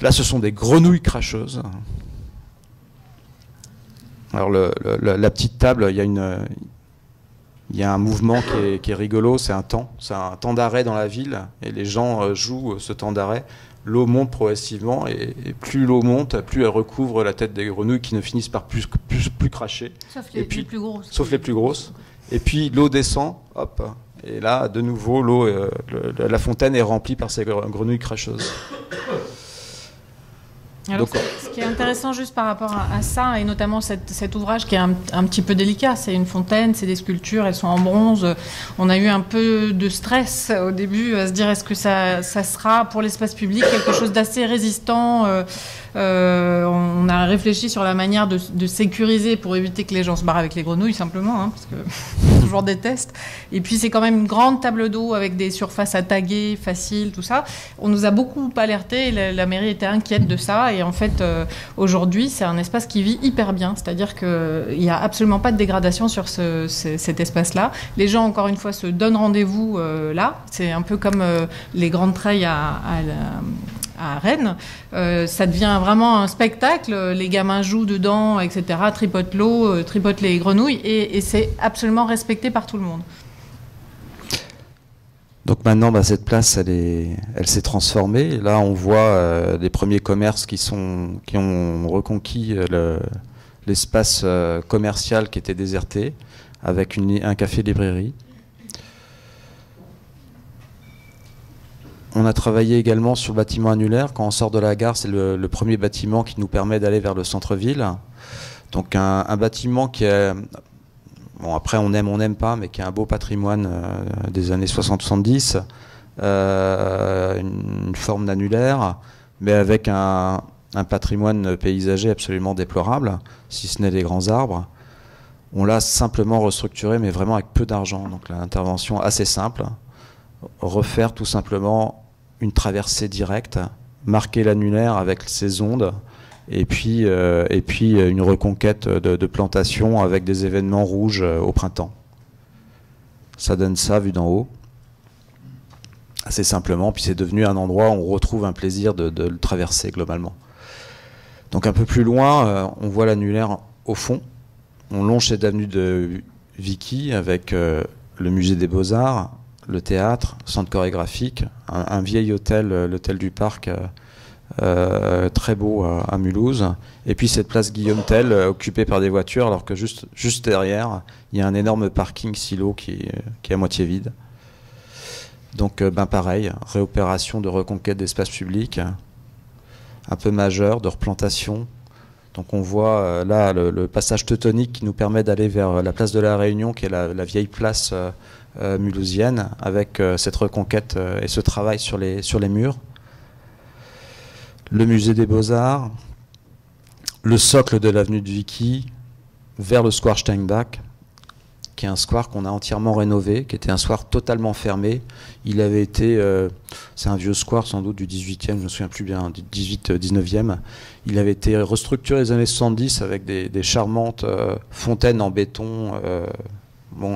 S2: Là, ce sont des grenouilles cracheuses. Alors la petite table, il y a un mouvement qui est rigolo, c'est un temps d'arrêt dans la ville, et les gens jouent ce temps d'arrêt. L'eau monte progressivement, et plus l'eau monte, plus elle recouvre la tête des grenouilles qui ne finissent par plus cracher.
S3: Sauf les plus grosses.
S2: Sauf les plus grosses. Et puis l'eau descend, hop, et là, de nouveau, l'eau, la fontaine est remplie par ces grenouilles cracheuses.
S3: Alors, qui est intéressant juste par rapport à ça, et notamment cet ouvrage qui est un petit peu délicat, c'est une fontaine, c'est des sculptures, elles sont en bronze. On a eu un peu de stress au début à se dire est-ce que ça sera pour l'espace public quelque chose d'assez résistant. On a réfléchi sur la manière de sécuriser pour éviter que les gens se barrent avec les grenouilles simplement, hein, parce que c'est toujours des tests. Et puis c'est quand même une grande table d'eau avec des surfaces à taguer, faciles, tout ça. On nous a beaucoup alertés, la mairie était inquiète de ça, et en fait aujourd'hui c'est un espace qui vit hyper bien, c'est-à-dire qu'il n'y a absolument pas de dégradation sur cet espace-là. Les gens, encore une fois, se donnent rendez-vous là, c'est un peu comme les grandes trails à Rennes, ça devient vraiment un spectacle, les gamins jouent dedans, etc., tripotent l'eau, tripotent les grenouilles, et c'est absolument respecté par tout le monde.
S2: Donc maintenant, cette place, elle s'est transformée. Là, on voit les premiers commerces qui ont reconquis l'espace commercial qui était déserté, avec un café-librairie. On a travaillé également sur le bâtiment annulaire. Quand on sort de la gare, c'est le premier bâtiment qui nous permet d'aller vers le centre-ville. Donc un bâtiment qui est... Bon, après, on n'aime pas, mais qui a un beau patrimoine des années 60-70, une forme d'annulaire, mais avec un patrimoine paysager absolument déplorable, si ce n'est les grands arbres. On l'a simplement restructuré, mais vraiment avec peu d'argent. Donc l'intervention assez simple, refaire tout simplement une traversée directe, marquer l'annulaire avec ses ondes, et puis une reconquête de plantations avec des événements rouges au printemps. Ça donne ça vu d'en haut, assez simplement, puis c'est devenu un endroit où on retrouve un plaisir de le traverser globalement. Donc un peu plus loin, on voit l'annulaire au fond, on longe cette avenue de Vicky avec le musée des Beaux-Arts, le théâtre, centre chorégraphique, un vieil hôtel, l'hôtel du Parc, très beau à Mulhouse, et puis cette place Guillaume Tell occupée par des voitures, alors que juste derrière, il y a un énorme parking silo qui est à moitié vide. Donc pareil, réopération de reconquête d'espace public, un peu majeur, de replantation. Donc on voit là le passage teutonique qui nous permet d'aller vers la place de la Réunion, qui est la vieille place mulhousienne, avec cette reconquête et ce travail sur les murs. Le musée des Beaux-Arts, le socle de l'avenue de Vicky, vers le square Steinbach, qui est un square qu'on a entièrement rénové, qui était un square totalement fermé. Il avait été, c'est un vieux square sans doute du 18e, je ne me souviens plus bien, du 19e. Il avait été restructuré les années 70 avec des charmantes fontaines en béton,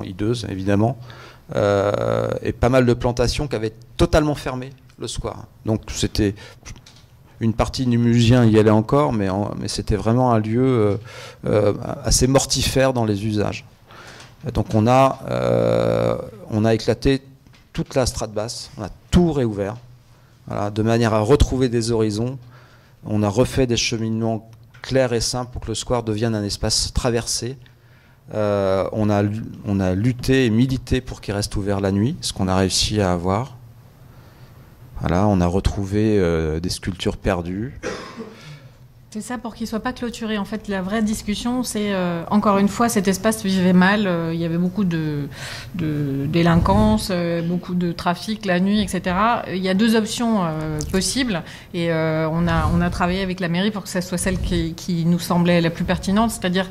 S2: hideuses évidemment, et pas mal de plantations qui avaient totalement fermé le square. Donc c'était... Une partie du musée y allait encore, mais c'était vraiment un lieu assez mortifère dans les usages. Donc on a éclaté toute la strate basse, on a tout réouvert, voilà, de manière à retrouver des horizons. On a refait des cheminements clairs et simples pour que le square devienne un espace traversé. On a lutté et milité pour qu'il reste ouvert la nuit, ce qu'on a réussi à avoir. Voilà, on a retrouvé des sculptures perdues.
S3: C'est ça, pour qu'il ne soit pas clôturé. En fait, la vraie discussion, c'est, encore une fois, cet espace vivait mal. Il y avait beaucoup de délinquance, beaucoup de trafic la nuit, etc. Il y a deux options possibles. Et on a travaillé avec la mairie pour que ça soit celle qui nous semblait la plus pertinente. C'est-à-dire,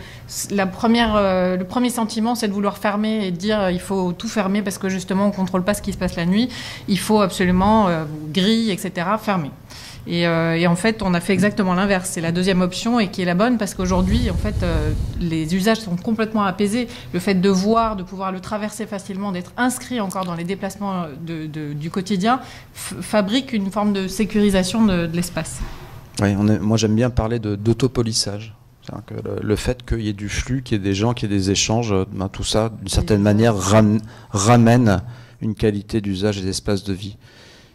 S3: le premier sentiment, c'est de vouloir fermer et de dire il faut tout fermer parce que justement, on ne contrôle pas ce qui se passe la nuit. Il faut absolument grilles, etc., fermer. Et en fait, on a fait exactement l'inverse. C'est la deuxième option et qui est la bonne parce qu'aujourd'hui, en fait, les usages sont complètement apaisés. Le fait de voir, de pouvoir le traverser facilement, d'être inscrit encore dans les déplacements du quotidien, fabrique une forme de sécurisation de l'espace.
S2: Oui, moi j'aime bien parler d'autopolissage. Que le fait qu'il y ait du flux, qu'il y ait des gens, qu'il y ait des échanges, tout ça, d'une certaine manière, ramène une qualité d'usage des espaces de vie.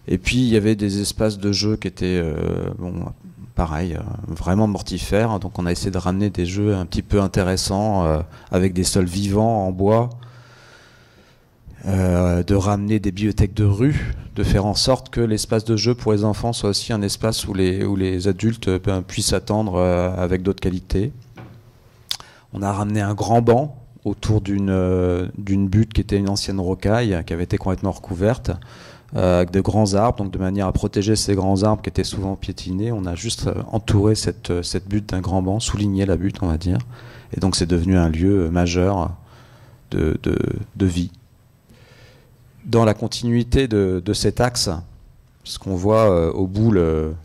S2: Et puis il y avait des espaces de jeux qui étaient, pareil, vraiment mortifères. Donc on a essayé de ramener des jeux un petit peu intéressants, avec des sols vivants en bois. de ramener des bibliothèques de rue, de faire en sorte que l'espace de jeu pour les enfants soit aussi un espace où les adultes puissent attendre avec d'autres qualités. On a ramené un grand banc autour d'une butte qui était une ancienne rocaille, qui avait été complètement recouverte, avec de grands arbres, donc de manière à protéger ces grands arbres qui étaient souvent piétinés. On a juste entouré cette butte d'un grand banc, souligné la butte, on va dire. Et donc c'est devenu un lieu majeur de vie. Dans la continuité de cet axe, ce qu'on voit au bout, le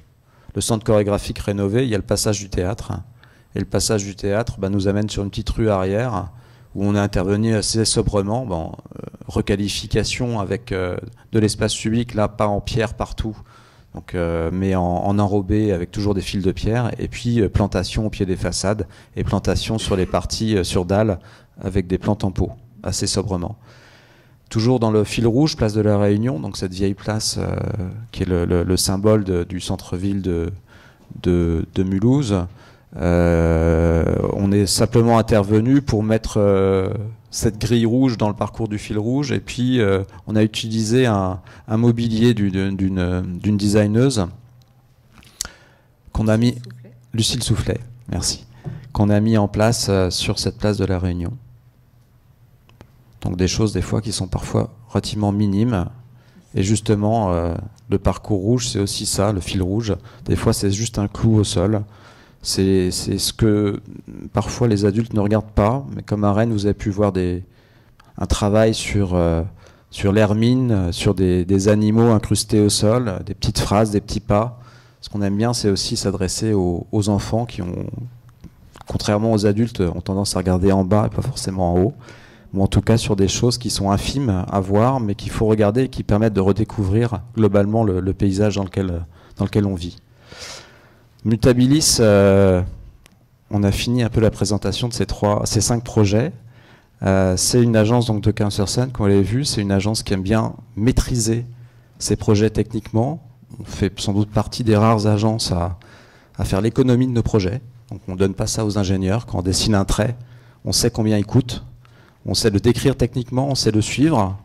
S2: centre chorégraphique rénové, il y a le passage du théâtre. Et le passage du théâtre nous amène sur une petite rue arrière où on est intervenu assez sobrement. Requalification avec de l'espace public, là pas en pierre partout, donc, mais en enrobé avec toujours des fils de pierre, et puis plantation au pied des façades et plantation sur les parties sur dalles avec des plantes en pot, assez sobrement. Toujours dans le fil rouge, place de la Réunion, donc cette vieille place qui est le symbole du centre-ville de Mulhouse. On est simplement intervenu pour mettre cette grille rouge dans le parcours du fil rouge, et puis on a utilisé un mobilier d'une designeuse qu'on a mis, Lucille Soufflet, merci, qu'on a mis en place sur cette place de la Réunion. Donc des choses des fois qui sont parfois relativement minimes, et justement le parcours rouge c'est aussi ça, le fil rouge, des fois c'est juste un clou au sol. C'est ce que parfois les adultes ne regardent pas, mais comme à Rennes, vous avez pu voir un travail sur l'hermine, sur des animaux incrustés au sol, des petites phrases, des petits pas. Ce qu'on aime bien, c'est aussi s'adresser aux enfants qui ont, contrairement aux adultes, ont tendance à regarder en bas et pas forcément en haut, ou en tout cas sur des choses qui sont infimes à voir, mais qu'il faut regarder et qui permettent de redécouvrir globalement le paysage dans lequel on vit. Mutabilis, on a fini un peu la présentation de ces 5 projets. C'est une agence donc, de Quincersen, comme vous l'avez vu, c'est une agence qui aime bien maîtriser ses projets techniquement. On fait sans doute partie des rares agences à faire l'économie de nos projets. Donc on ne donne pas ça aux ingénieurs. Quand on dessine un trait, on sait combien il coûte, on sait le décrire techniquement, on sait le suivre.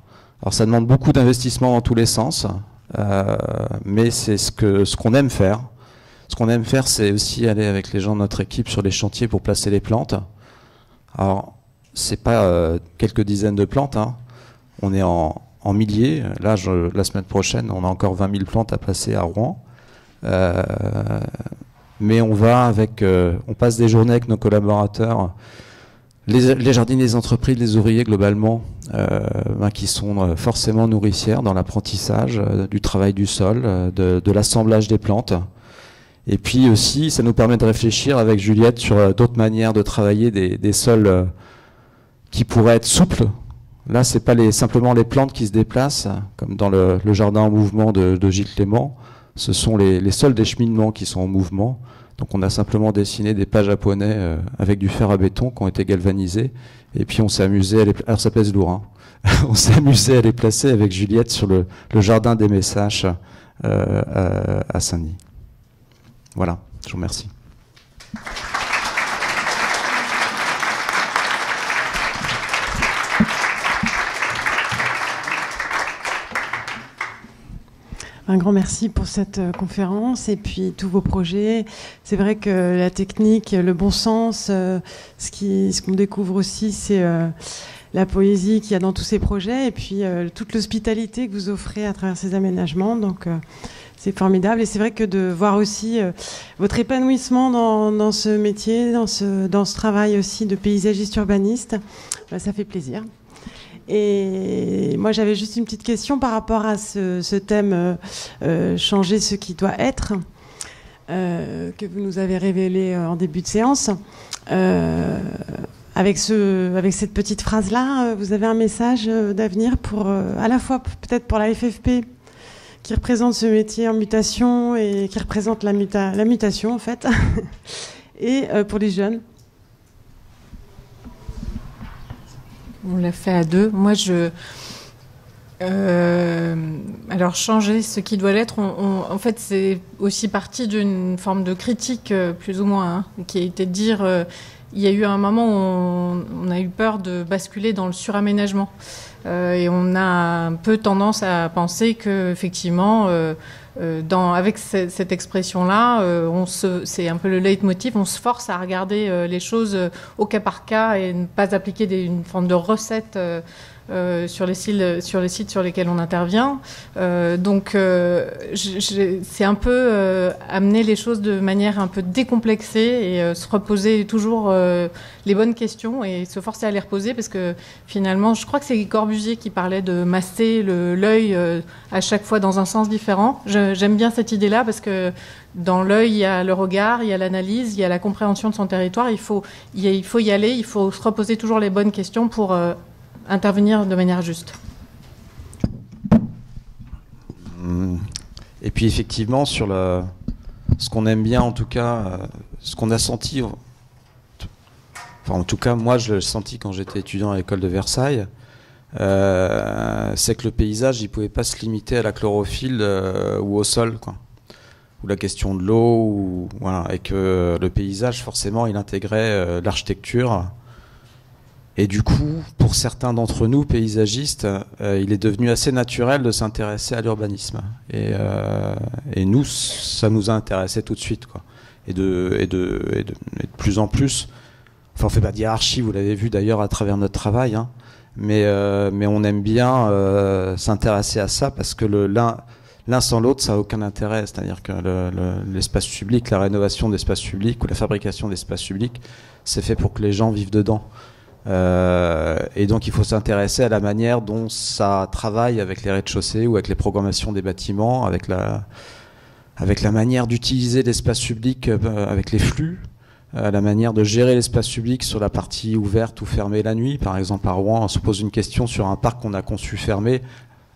S2: Alors ça demande beaucoup d'investissement dans tous les sens, mais c'est ce qu'on aime faire. Ce qu'on aime faire, c'est aussi aller avec les gens de notre équipe sur les chantiers pour placer les plantes. Alors, c'est pas quelques dizaines de plantes, hein. On est en milliers. Là, la semaine prochaine, on a encore 20 000 plantes à placer à Rouen. Mais on passe des journées avec nos collaborateurs, les jardiniers des entreprises, les ouvriers globalement, qui sont forcément nourricières dans l'apprentissage du travail du sol, de l'assemblage des plantes. Et puis aussi, ça nous permet de réfléchir avec Juliette sur d'autres manières de travailler des sols qui pourraient être souples. Là, c'est pas simplement les plantes qui se déplacent, comme dans le jardin en mouvement de Gilles Clément. Ce sont les sols des cheminements qui sont en mouvement. Donc on a simplement dessiné des pas japonais avec du fer à béton qui ont été galvanisés. Et puis on s'est amusé à les... Alors ça pèse lourd, hein. On s'est amusé à les placer avec Juliette sur le jardin des Messaches à Saint-Denis. Voilà, je vous remercie.
S1: Un grand merci pour cette conférence et puis tous vos projets. C'est vrai que la technique, le bon sens, ce qu'on découvre aussi, c'est la poésie qu'il y a dans tous ces projets et puis toute l'hospitalité que vous offrez à travers ces aménagements. Donc c'est formidable et c'est vrai que de voir aussi votre épanouissement dans ce métier, dans ce travail aussi de paysagiste urbaniste, ça fait plaisir. Et moi, j'avais juste une petite question par rapport à ce thème changer ce qui doit être, que vous nous avez révélé en début de séance. Avec cette petite phrase-là, vous avez un message d'avenir pour, à la fois peut-être pour la FFP, qui représente ce métier en mutation et qui représente la mutation, en fait, et pour les jeunes.
S3: On l'a fait à deux. Moi, alors, changer ce qui doit l'être, en fait, c'est aussi partie d'une forme de critique, plus ou moins, hein, qui a été de dire il y a eu un moment où on a eu peur de basculer dans le suraménagement. Et on a un peu tendance à penser qu'effectivement, avec cette expression-là, c'est un peu le leitmotiv, on se force à regarder les choses au cas par cas et ne pas appliquer une forme de recette sur les sites sur lesquels on intervient. Donc, c'est un peu amener les choses de manière un peu décomplexée et se reposer toujours les bonnes questions et se forcer à les reposer, parce que finalement, je crois que c'est Corbusier qui parlait de masser l'œil à chaque fois dans un sens différent. J'aime bien cette idée-là, parce que dans l'œil, il y a le regard, il y a l'analyse, il y a la compréhension de son territoire. Il faut y aller, il faut se reposer toujours les bonnes questions pour intervenir de manière juste.
S2: Et puis effectivement, sur ce qu'on aime bien, en tout cas, ce qu'on a senti, enfin en tout cas moi je l'ai senti quand j'étais étudiant à l'école de Versailles, c'est que le paysage il pouvait pas se limiter à la chlorophylle ou au sol, quoi, ou la question de l'eau, voilà, et que le paysage forcément il intégrait l'architecture. Et du coup, pour certains d'entre nous, paysagistes, il est devenu assez naturel de s'intéresser à l'urbanisme. Et nous, ça nous a intéressé tout de suite, quoi. Et de plus en plus, enfin on fait pas de hiérarchie, vous l'avez vu d'ailleurs à travers notre travail, hein, mais on aime bien s'intéresser à ça, parce que l'un sans l'autre, ça n'a aucun intérêt. C'est-à-dire que l'espace public, la rénovation d'espace public ou la fabrication d'espace public, c'est fait pour que les gens vivent dedans. Et donc il faut s'intéresser à la manière dont ça travaille avec les rez-de-chaussée ou avec les programmations des bâtiments, avec la manière d'utiliser l'espace public avec les flux, la manière de gérer l'espace public sur la partie ouverte ou fermée la nuit. Par exemple à Rouen, on se pose une question sur un parc qu'on a conçu fermé.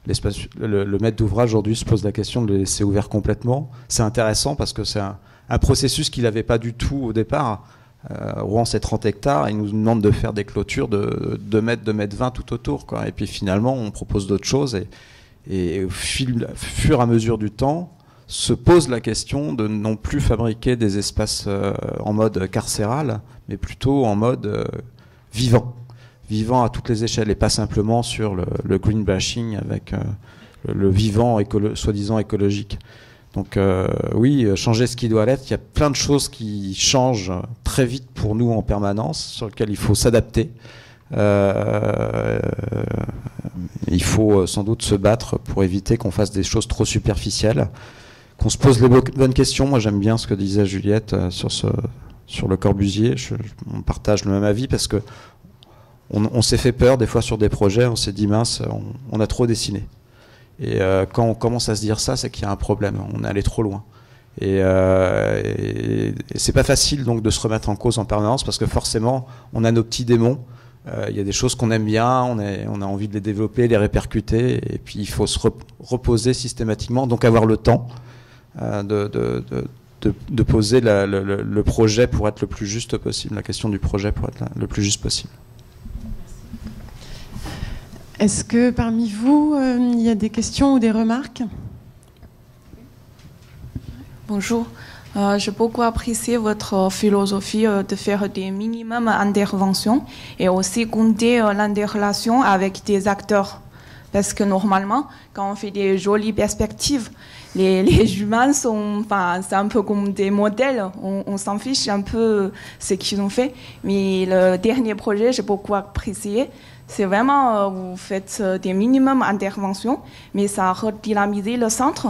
S2: Le maître d'ouvrage aujourd'hui se pose la question de le laisser ouvert complètement. C'est intéressant parce que c'est un processus qu'il n'avait pas du tout au départ. Rouen, c'est 30 hectares, il nous demande de faire des clôtures de 2 mètres, 2 mètres 20 tout autour, quoi. Et puis finalement, on propose d'autres choses, et au fur et à mesure du temps, se pose la question de non plus fabriquer des espaces en mode carcéral, mais plutôt en mode vivant à toutes les échelles, et pas simplement sur le green bashing avec le vivant soi-disant écologique. Donc oui, changer ce qui doit l'être, il y a plein de choses qui changent très vite pour nous en permanence, sur lesquelles il faut s'adapter. Il faut sans doute se battre pour éviter qu'on fasse des choses trop superficielles, qu'on se pose les bonnes questions. Moi j'aime bien ce que disait Juliette sur le Corbusier, on partage le même avis, parce que on s'est fait peur des fois sur des projets, on s'est dit mince, on a trop dessiné. Et quand on commence à se dire ça, c'est qu'il y a un problème, on est allé trop loin. Et c'est pas facile donc de se remettre en cause en permanence, parce que forcément, on a nos petits démons. Il y a des choses qu'on aime bien, on a envie de les développer, les répercuter, et puis il faut se reposer systématiquement, donc avoir le temps de poser le projet pour être le plus juste possible, la question du projet pour être le plus juste possible.
S1: Est-ce que parmi vous, il y a des questions ou des remarques ?
S4: Bonjour. J'ai beaucoup apprécié votre philosophie de faire des minimums d'intervention et aussi compter l'interrelation avec des acteurs. Parce que normalement, quand on fait des jolies perspectives, les humains sont, c'est un peu comme des modèles. On s'en fiche un peu ce qu'ils ont fait. Mais le dernier projet, j'ai beaucoup apprécié. C'est vraiment, vous faites des minimums d'intervention, mais ça a redynamisé le centre.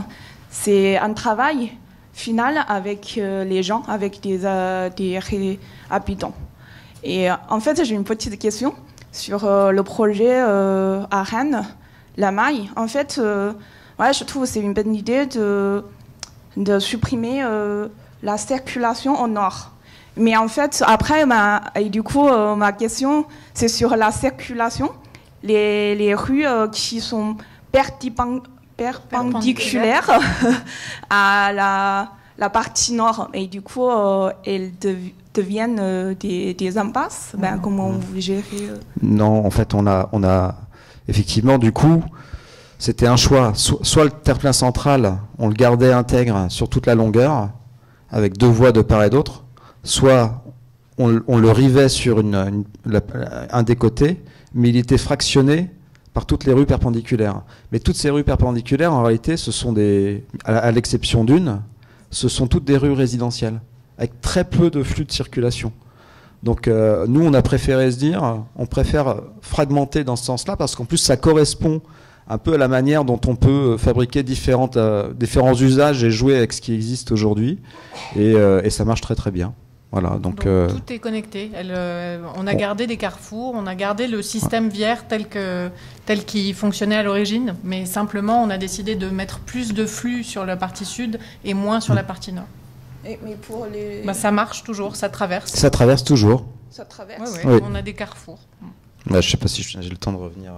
S4: C'est un travail final avec les gens, avec des habitants. Et en fait, j'ai une petite question sur le projet à Rennes, la maille. En fait, je trouve que c'est une bonne idée de supprimer la circulation au nord. Mais en fait, après, ma question, c'est sur la circulation. Les rues qui sont perpendiculaires à la partie nord. Et du coup, elles deviennent des impasses. Comment vous gérez
S2: Non, en fait, on a effectivement, du coup, c'était un choix. Soit le terre-plein central, on le gardait intègre sur toute la longueur, avec 2 voies de part et d'autre, soit on le rivait sur un des côtés, mais il était fractionné par toutes les rues perpendiculaires. Mais toutes ces rues perpendiculaires, en réalité, ce sont à l'exception d'une, ce sont toutes des rues résidentielles, avec très peu de flux de circulation. Donc nous, on a préféré on préfère fragmenter dans ce sens-là, parce qu'en plus, ça correspond un peu à la manière dont on peut fabriquer différents usages et jouer avec ce qui existe aujourd'hui. Et ça marche très très bien. Voilà, donc
S3: tout est connecté. On a gardé des carrefours, on a gardé le système Vière tel qu'il fonctionnait à l'origine, mais simplement on a décidé de mettre plus de flux sur la partie sud et moins sur la partie nord.
S4: Mais pour les...
S3: ça marche toujours, ça traverse.
S2: Ça traverse toujours.
S4: Ça traverse.
S3: Oui. On a des carrefours.
S2: Je ne sais pas si j'ai le temps de revenir.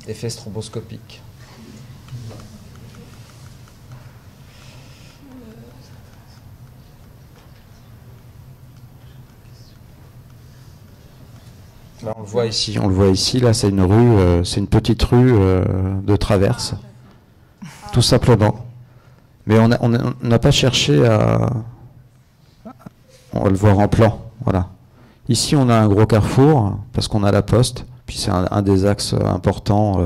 S2: Effet stromboscopique. Là, on le voit ici. Là, c'est une rue, c'est une petite rue de traverse, tout simplement. Mais on n'a pas cherché à. On va le voir en plan. Voilà. Ici, on a un gros carrefour parce qu'on a la poste. Puis c'est un des axes importants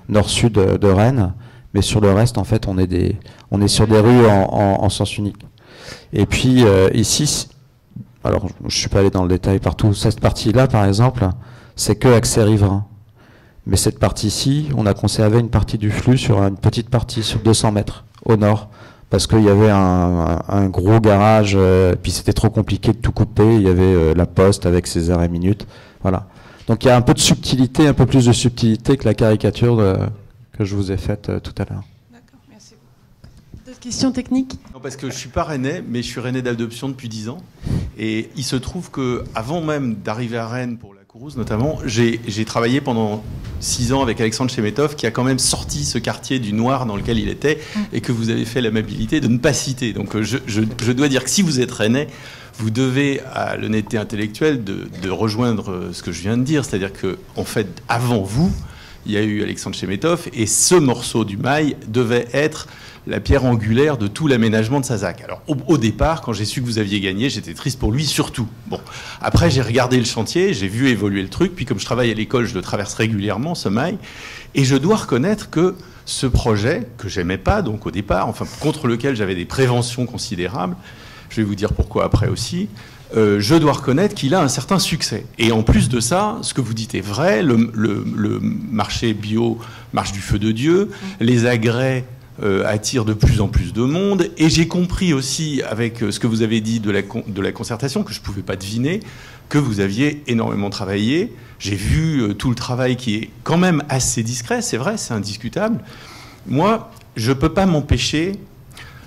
S2: nord-sud de Rennes. Mais sur le reste, en fait, on est sur des rues en sens unique. Et puis ici. Alors, je ne suis pas allé dans le détail partout. Cette partie-là, par exemple, c'est que accès riverain. Mais cette partie-ci, on a conservé une partie du flux sur une petite partie, sur 200 mètres, au nord. Parce qu'il y avait un gros garage, puis c'était trop compliqué de tout couper. Il y avait la poste avec ses heures et minutes. Voilà. Donc il y a un peu de subtilité, un peu plus de subtilité que la caricature que je vous ai faite tout à l'heure.
S1: D'autres questions techniques?
S5: Non, parce que je ne suis pas rennais, mais je suis rennais d'adoption depuis 10 ans. Et il se trouve qu'avant même d'arriver à Rennes, pour la Kourouse notamment, j'ai travaillé pendant 6 ans avec Alexandre Chemetov, qui a quand même sorti ce quartier du noir dans lequel il était, et que vous avez fait l'amabilité de ne pas citer. Donc je dois dire que si vous êtes rennais, vous devez à l'honnêteté intellectuelle de rejoindre ce que je viens de dire. C'est-à-dire qu'en fait, avant vous, il y a eu Alexandre Chemetov, et ce morceau du Mail devait être la pierre angulaire de tout l'aménagement de Sazac. Alors, au départ, quand j'ai su que vous aviez gagné, j'étais triste pour lui, surtout. Bon, après, j'ai regardé le chantier, j'ai vu évoluer le truc, puis comme je travaille à l'école, je le traverse régulièrement, ce Mail, et je dois reconnaître que ce projet, que j'aimais pas, donc au départ, enfin, contre lequel j'avais des préventions considérables, je vais vous dire pourquoi après aussi, je dois reconnaître qu'il a un certain succès. Et en plus de ça, ce que vous dites est vrai, le marché bio marche du feu de Dieu, les agrès attire de plus en plus de monde, et j'ai compris aussi avec ce que vous avez dit de la concertation, que je ne pouvais pas deviner, que vous aviez énormément travaillé. J'ai vu tout le travail qui est quand même assez discret, c'est vrai, c'est indiscutable. Moi, je ne peux pas m'empêcher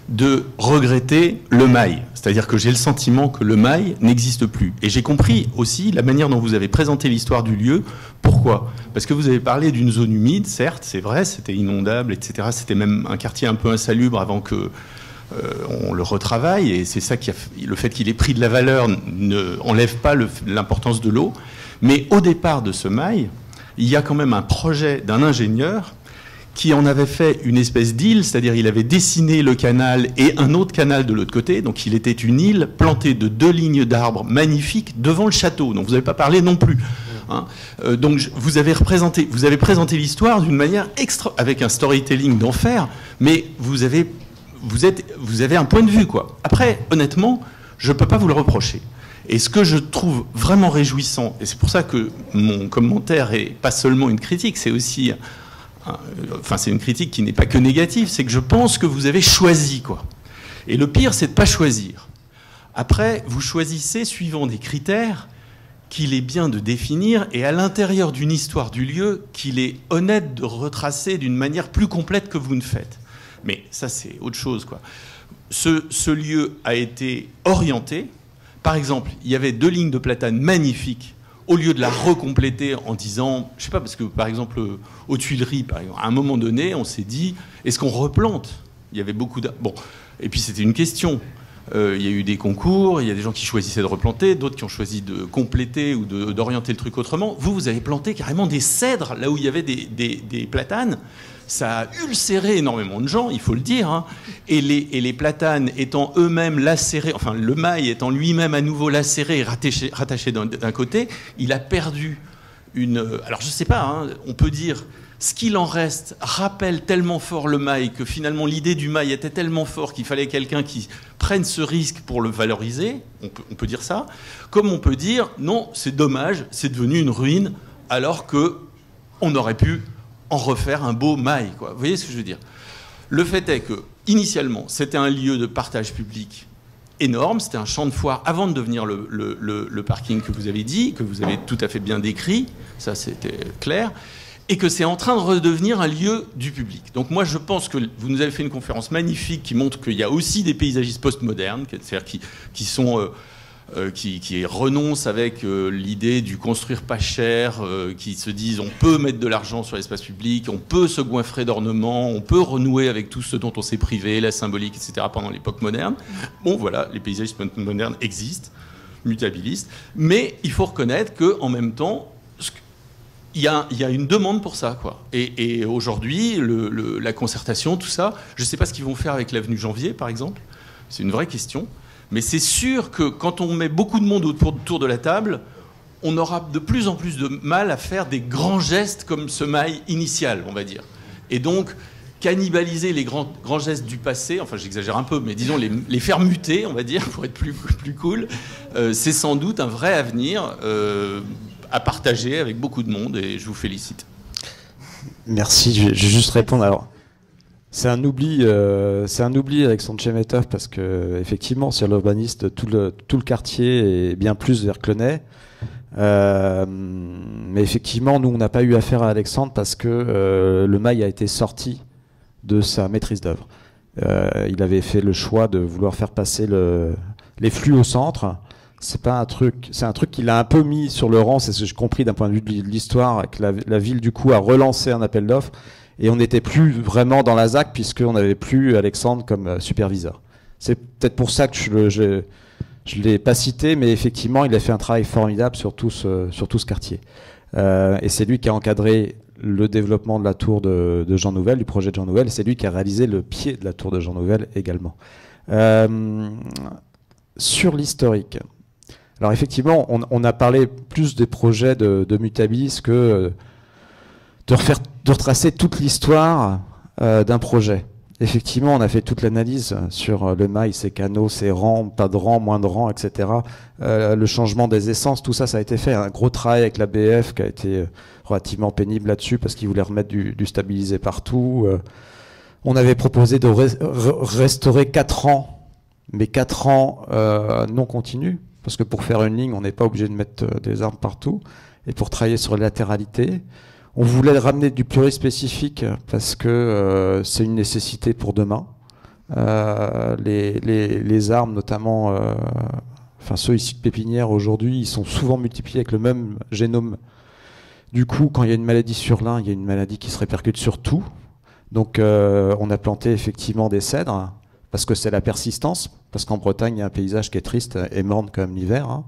S5: de regretter le Mail. C'est-à-dire que j'ai le sentiment que le Mail n'existe plus. Et j'ai compris aussi la manière dont vous avez présenté l'histoire du lieu. Pourquoi? Parce que vous avez parlé d'une zone humide, certes, c'est vrai, c'était inondable, etc. C'était même un quartier un peu insalubre avant que on le retravaille. Et c'est ça qui le fait qu'il ait pris de la valeur ne enlève pas l'importance de l'eau. Mais au départ de ce Mail, il y a quand même un projet d'un ingénieur qui en avait fait une espèce d'île, c'est-à-dire il avait dessiné le canal et un autre canal de l'autre côté, donc il était une île plantée de 2 lignes d'arbres magnifiques devant le château, donc vous n'avez pas parlé non plus. Hein. Donc vous avez présenté l'histoire d'une manière avec un storytelling d'enfer, mais vous avez un point de vue, quoi. Après, honnêtement, je ne peux pas vous le reprocher. Et ce que je trouve vraiment réjouissant, et c'est pour ça que mon commentaire n'est pas seulement une critique, c'est aussi... Enfin, c'est une critique qui n'est pas que négative, c'est que je pense que vous avez choisi, quoi. Et le pire, c'est de ne pas choisir. Après, vous choisissez suivant des critères qu'il est bien de définir et à l'intérieur d'une histoire du lieu qu'il est honnête de retracer d'une manière plus complète que vous ne faites. Mais ça, c'est autre chose, quoi. Ce lieu a été orienté. Par exemple, il y avait 2 lignes de platane magnifiques. Au lieu de la recompléter en disant, je sais pas, parce que par exemple aux Tuileries, par exemple, à un moment donné, on s'est dit, est-ce qu'on replante? Il y avait beaucoup de... Bon, et puis c'était une question. Il y a eu des concours, il y a des gens qui choisissaient de replanter, d'autres qui ont choisi de compléter ou d'orienter le truc autrement. Vous avez planté carrément des cèdres là où il y avait des platanes. Ça a ulcéré énormément de gens, il faut le dire. Hein. Et les platanes étant eux-mêmes lacérés, enfin le mail étant lui-même à nouveau lacéré et rattaché d'un côté, il a perdu une... Alors je sais pas, hein, on peut dire... Ce qu'il en reste rappelle tellement fort le mail que finalement l'idée du mail était tellement fort qu'il fallait quelqu'un qui prenne ce risque pour le valoriser. On peut dire ça. Comme on peut dire non, c'est dommage, c'est devenu une ruine alors qu'on aurait pu en refaire un beau mail. Quoi. Vous voyez ce que je veux dire? Le fait est que initialement c'était un lieu de partage public énorme, c'était un champ de foire avant de devenir le parking que vous avez dit, que vous avez tout à fait bien décrit. Ça c'était clair. Et que c'est en train de redevenir un lieu du public. Donc moi, je pense que vous nous avez fait une conférence magnifique qui montre qu'il y a aussi des paysagistes postmodernes, c'est-à-dire qui renoncent avec l'idée du construire pas cher, qui se disent on peut mettre de l'argent sur l'espace public, on peut se goinfrer d'ornements, on peut renouer avec tout ce dont on s'est privé, la symbolique, etc. pendant l'époque moderne. Bon, voilà, les paysagistes postmodernes existent, mutabilistes, mais il faut reconnaître qu'en même temps, il y a une demande pour ça, quoi. Et aujourd'hui, la concertation, tout ça, je ne sais pas ce qu'ils vont faire avec l'avenue Janvier, par exemple. C'est une vraie question. Mais c'est sûr que quand on met beaucoup de monde autour de la table, on aura de plus en plus de mal à faire des grands gestes comme ce mail initial, on va dire. Et donc, cannibaliser les grands gestes du passé, enfin j'exagère un peu, mais disons les faire muter, on va dire, pour être plus cool, c'est sans doute un vrai avenir à partager avec beaucoup de monde, et je vous félicite.
S2: Merci, je vais juste répondre. Alors, c'est un oubli Alexandre Chemetov, parce que effectivement, sur l'urbaniste, tout le quartier est bien plus vers Clenay. Mais effectivement, nous, on n'a pas eu affaire à Alexandre parce que le mail a été sorti de sa maîtrise d'œuvre. Il avait fait le choix de vouloir faire passer les flux au centre. C'est un truc qu'il a un peu mis sur le rang, c'est ce que j'ai compris d'un point de vue de l'histoire, que la ville du coup a relancé un appel d'offres et on n'était plus vraiment dans la ZAC puisqu'on n'avait plus Alexandre comme superviseur. C'est peut-être pour ça que je l'ai pas cité, mais effectivement il a fait un travail formidable sur tout ce quartier. Et c'est lui qui a encadré le développement de la tour de Jean Nouvel, du projet de Jean Nouvel, et c'est lui qui a réalisé le pied de la tour de Jean Nouvel également. Sur l'historique. Alors effectivement, on a parlé plus des projets de Mutabilis que de retracer toute l'histoire d'un projet. Effectivement, on a fait toute l'analyse sur le mail, ses canaux, ses rangs, pas de rangs, moins de rangs, etc. Le changement des essences, tout ça, ça a été fait. Un gros travail avec la BF qui a été relativement pénible là-dessus parce qu'ils voulaient remettre du stabilisé partout. On avait proposé de restaurer 4 rangs, mais 4 rangs non continus. Parce que pour faire une ligne, on n'est pas obligé de mettre des arbres partout. Et pour travailler sur la latéralité, on voulait ramener du plurispécifique parce que c'est une nécessité pour demain. Les arbres, notamment, ceux issus de pépinières aujourd'hui, ils sont souvent multipliés avec le même génome. Du coup, quand il y a une maladie sur l'un, il y a une maladie qui se répercute sur tout. Donc, on a planté effectivement des cèdres. Parce que c'est la persistance, parce qu'en Bretagne, il y a un paysage qui est triste et morne comme l'hiver. Hein.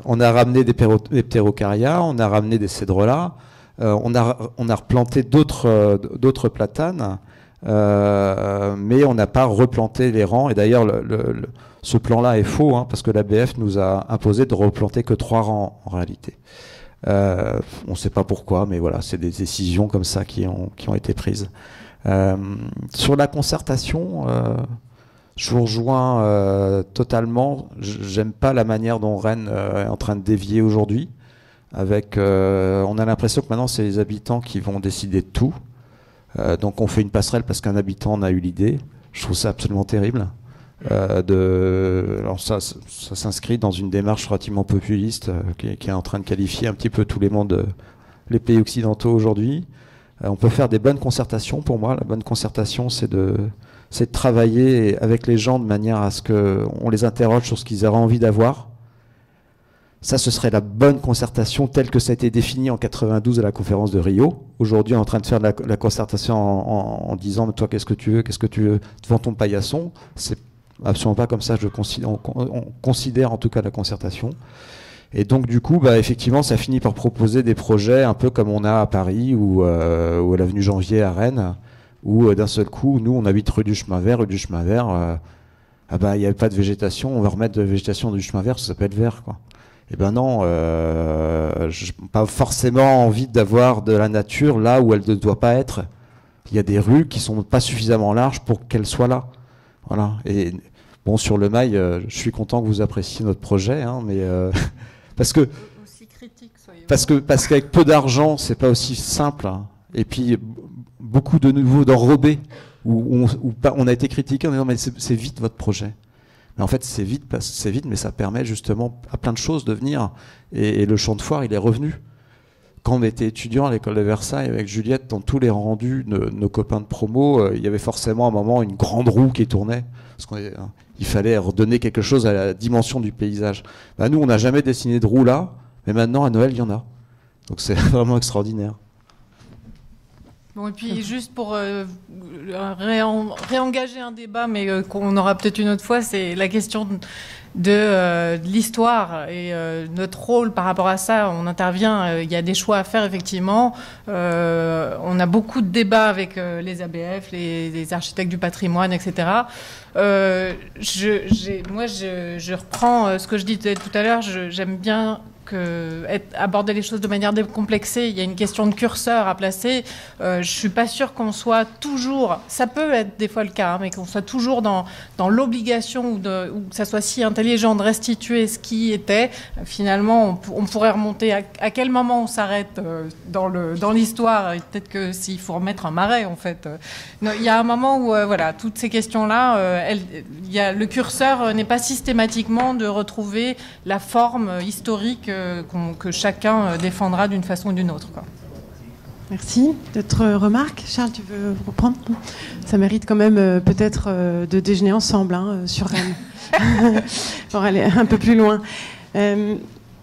S2: On a ramené des ptérocaria, on a ramené des cédres-là, on a replanté d'autres platanes, mais on n'a pas replanté les rangs. Et d'ailleurs, ce plan-là est faux, hein, parce que l'ABF nous a imposé de replanter que 3 rangs en réalité. On ne sait pas pourquoi, mais voilà, c'est des décisions comme ça qui ont été prises. Sur la concertation, je vous rejoins totalement. J'aime pas la manière dont Rennes est en train de dévier aujourd'hui. On a l'impression que maintenant c'est les habitants qui vont décider de tout. Donc on fait une passerelle parce qu'un habitant en a eu l'idée. Je trouve ça absolument terrible. Alors ça s'inscrit dans une démarche relativement populiste qui est en train de qualifier un petit peu tous les pays occidentaux aujourd'hui. On peut faire des bonnes concertations. Pour moi, la bonne concertation, c'est de travailler avec les gens de manière à ce qu'on les interroge sur ce qu'ils auraient envie d'avoir. Ça, ce serait la bonne concertation telle que ça a été défini en 92 à la conférence de Rio. Aujourd'hui, on est en train de faire la concertation en disant « toi, qu'est-ce que tu veux devant ton paillasson ?» C'est absolument pas comme ça. On considère en tout cas la concertation. Et donc du coup, effectivement, ça finit par proposer des projets un peu comme on a à Paris ou à l'avenue Janvier à Rennes, où d'un seul coup, nous, on habite rue du Chemin Vert. Rue du Chemin Vert, il n'y avait pas de végétation, on va remettre de la végétation du chemin vert, ça peut être vert, quoi. Eh ben non, j'ai pas forcément envie d'avoir de la nature là où elle ne doit pas être. Il y a des rues qui sont pas suffisamment larges pour qu'elles soient là. Voilà. Et bon, sur le Mail, je suis content que vous appréciez notre projet, hein, mais parce qu'avec peu d'argent, c'est pas aussi simple. Hein. Et puis beaucoup de nouveaux d'enrobés où on a été critiqué en disant mais c'est vite votre projet. Mais en fait, c'est vite, mais ça permet justement à plein de choses de venir. Et le champ de foire, il est revenu. Quand on était étudiant à l'école de Versailles avec Juliette, dans tous les rendus de nos copains de promo, il y avait forcément à un moment une grande roue qui tournait. Parce qu'il fallait redonner quelque chose à la dimension du paysage. Nous, on n'a jamais dessiné de roue là, mais maintenant, à Noël, il y en a. Donc c'est vraiment extraordinaire.
S3: Bon, et puis juste pour réengager un débat, mais qu'on aura peut-être une autre fois, c'est la question de l'histoire et notre rôle par rapport à ça. On intervient, il y a des choix à faire effectivement. On a beaucoup de débats avec les ABF, les architectes du patrimoine, etc. Je reprends ce que je disais tout à l'heure. J'aime bien aborder les choses de manière décomplexée. Il y a une question de curseur à placer. Je suis pas sûre qu'on soit toujours, ça peut être des fois le cas, hein, mais qu'on soit toujours dans l'obligation ou que ça soit si intelligent de restituer ce qui était. Finalement, on pourrait remonter à quel moment on s'arrête dans l'histoire. Peut-être que s'il faut remettre un marais, en fait. Non, il y a un moment où, voilà, toutes ces questions-là, le curseur n'est pas systématiquement de retrouver la forme historique que chacun défendra d'une façon ou d'une autre, quoi.
S1: Merci. D'autres remarques? Charles, tu veux reprendre? Ça mérite quand même peut-être de déjeuner ensemble sur Rennes pour aller un peu plus loin.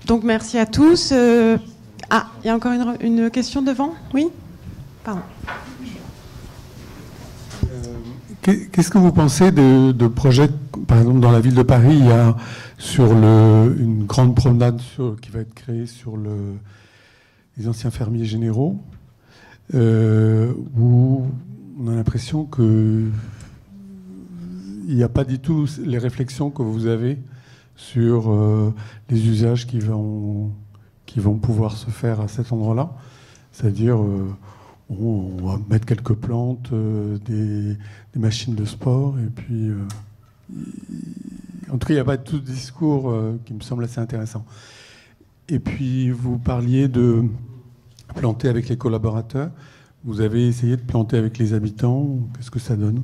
S1: Donc merci à tous. Il y a encore une question devant? Oui? Pardon.
S6: Qu'est-ce que vous pensez de projets, par exemple dans la ville de Paris, il y a une grande promenade qui va être créée sur les anciens fermiers généraux, où on a l'impression qu'il n'y a pas du tout les réflexions que vous avez sur les usages qui vont pouvoir se faire à cet endroit-là. C'est-à-dire, on va mettre quelques plantes, des machines de sport, et puis... en tout cas, il n'y a pas tout ce discours qui me semble assez intéressant. Et puis, vous parliez de planter avec les collaborateurs. Vous avez essayé de planter avec les habitants. Qu'est-ce que ça donne?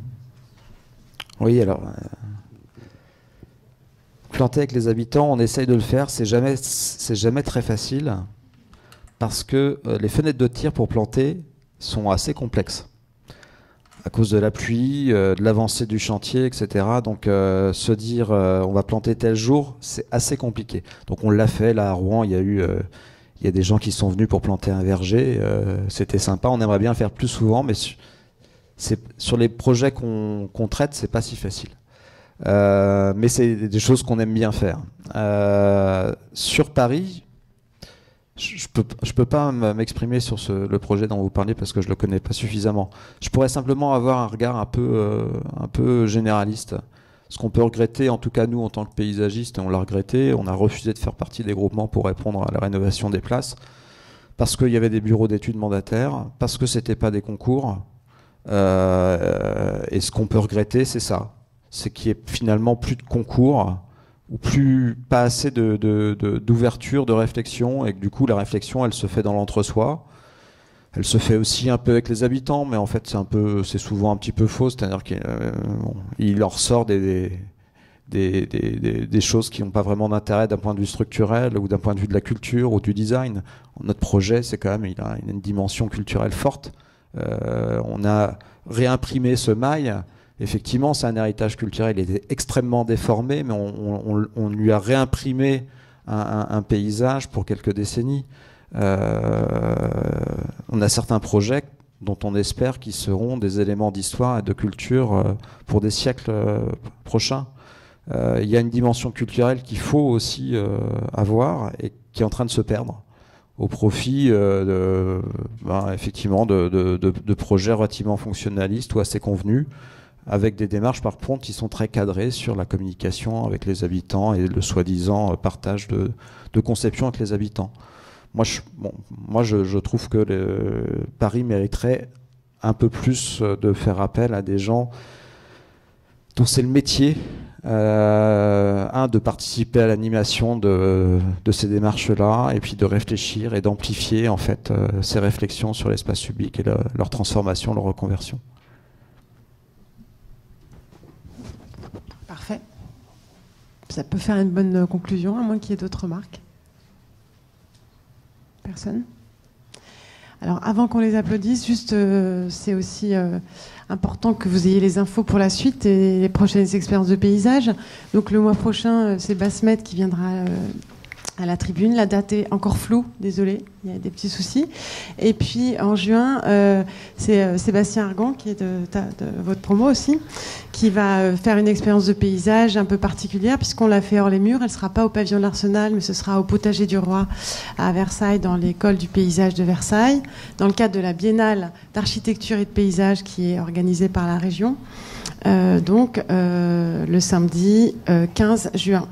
S2: Oui, alors... planter avec les habitants, on essaye de le faire. C'est jamais très facile, parce que les fenêtres de tir pour planter sont assez complexes. À cause de la pluie, de l'avancée du chantier, etc. Donc se dire on va planter tel jour, c'est assez compliqué. Donc on l'a fait là à Rouen, il y a des gens qui sont venus pour planter un verger, c'était sympa, on aimerait bien le faire plus souvent, mais sur les projets qu'on traite, c'est pas si facile. Mais c'est des choses qu'on aime bien faire. Sur Paris, je peux pas m'exprimer sur le projet dont vous parlez parce que je le connais pas suffisamment. Je pourrais simplement avoir un regard un peu généraliste. Ce qu'on peut regretter, en tout cas nous en tant que paysagistes, on l'a regretté, on a refusé de faire partie des groupements pour répondre à la rénovation des places, parce qu'il y avait des bureaux d'études mandataires, parce que c'était pas des concours. Et ce qu'on peut regretter, c'est ça. C'est qu'il n'y ait finalement plus de concours, ou pas assez d'ouverture, de réflexion, et que du coup la réflexion elle se fait dans l'entre-soi. Elle se fait aussi un peu avec les habitants, mais en fait c'est souvent un petit peu faux, c'est-à-dire qu'il leur sort des choses qui n'ont pas vraiment d'intérêt d'un point de vue structurel ou d'un point de vue de la culture ou du design. Notre projet, c'est quand même, il a une dimension culturelle forte. On a réimprimé ce mail. Effectivement, c'est un héritage culturel, il était extrêmement déformé, mais on lui a réimprimé un paysage pour quelques décennies. On a certains projets dont on espère qu'ils seront des éléments d'histoire et de culture pour des siècles prochains. il y a une dimension culturelle qu'il faut aussi avoir et qui est en train de se perdre au profit effectivement de projets relativement fonctionnalistes ou assez convenus, avec des démarches par contre qui sont très cadrées sur la communication avec les habitants et le soi-disant partage de conceptions avec les habitants. Moi, je trouve que Paris mériterait un peu plus de faire appel à des gens dont c'est le métier, de participer à l'animation de ces démarches-là, et puis de réfléchir et d'amplifier en fait ces réflexions sur l'espace public et leur transformation, leur reconversion.
S1: Parfait. Ça peut faire une bonne conclusion, à moins qu'il y ait d'autres remarques. Personne ? Alors, avant qu'on les applaudisse, juste, c'est aussi important que vous ayez les infos pour la suite et les prochaines expériences de paysage. Donc, le mois prochain, c'est Basmet qui viendra à la tribune. La date est encore floue, désolé, il y a des petits soucis. Et puis, en juin, c'est Sébastien Argan, qui est de votre promo aussi, qui va faire une expérience de paysage un peu particulière, puisqu'on l'a fait hors les murs. Elle ne sera pas au pavillon de l'Arsenal, mais ce sera au Potager du Roi à Versailles, dans l'école du paysage de Versailles, dans le cadre de la Biennale d'architecture et de paysage qui est organisée par la région, le samedi 15 juin.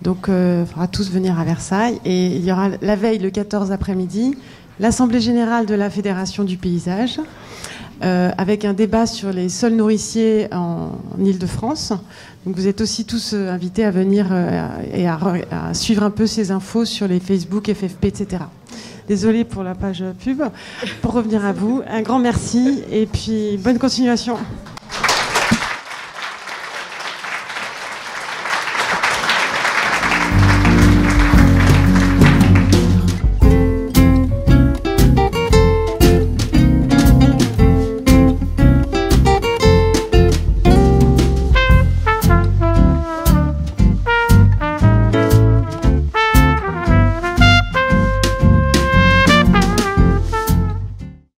S1: Donc, il faudra tous venir à Versailles. Et il y aura la veille, le 14 après-midi, l'Assemblée générale de la Fédération du paysage, avec un débat sur les sols nourriciers en Île-de-France. Donc, vous êtes aussi tous invités à venir et à suivre un peu ces infos sur les Facebook, FFP, etc. Désolée pour la page pub. Pour revenir à vous, un grand merci et puis bonne continuation.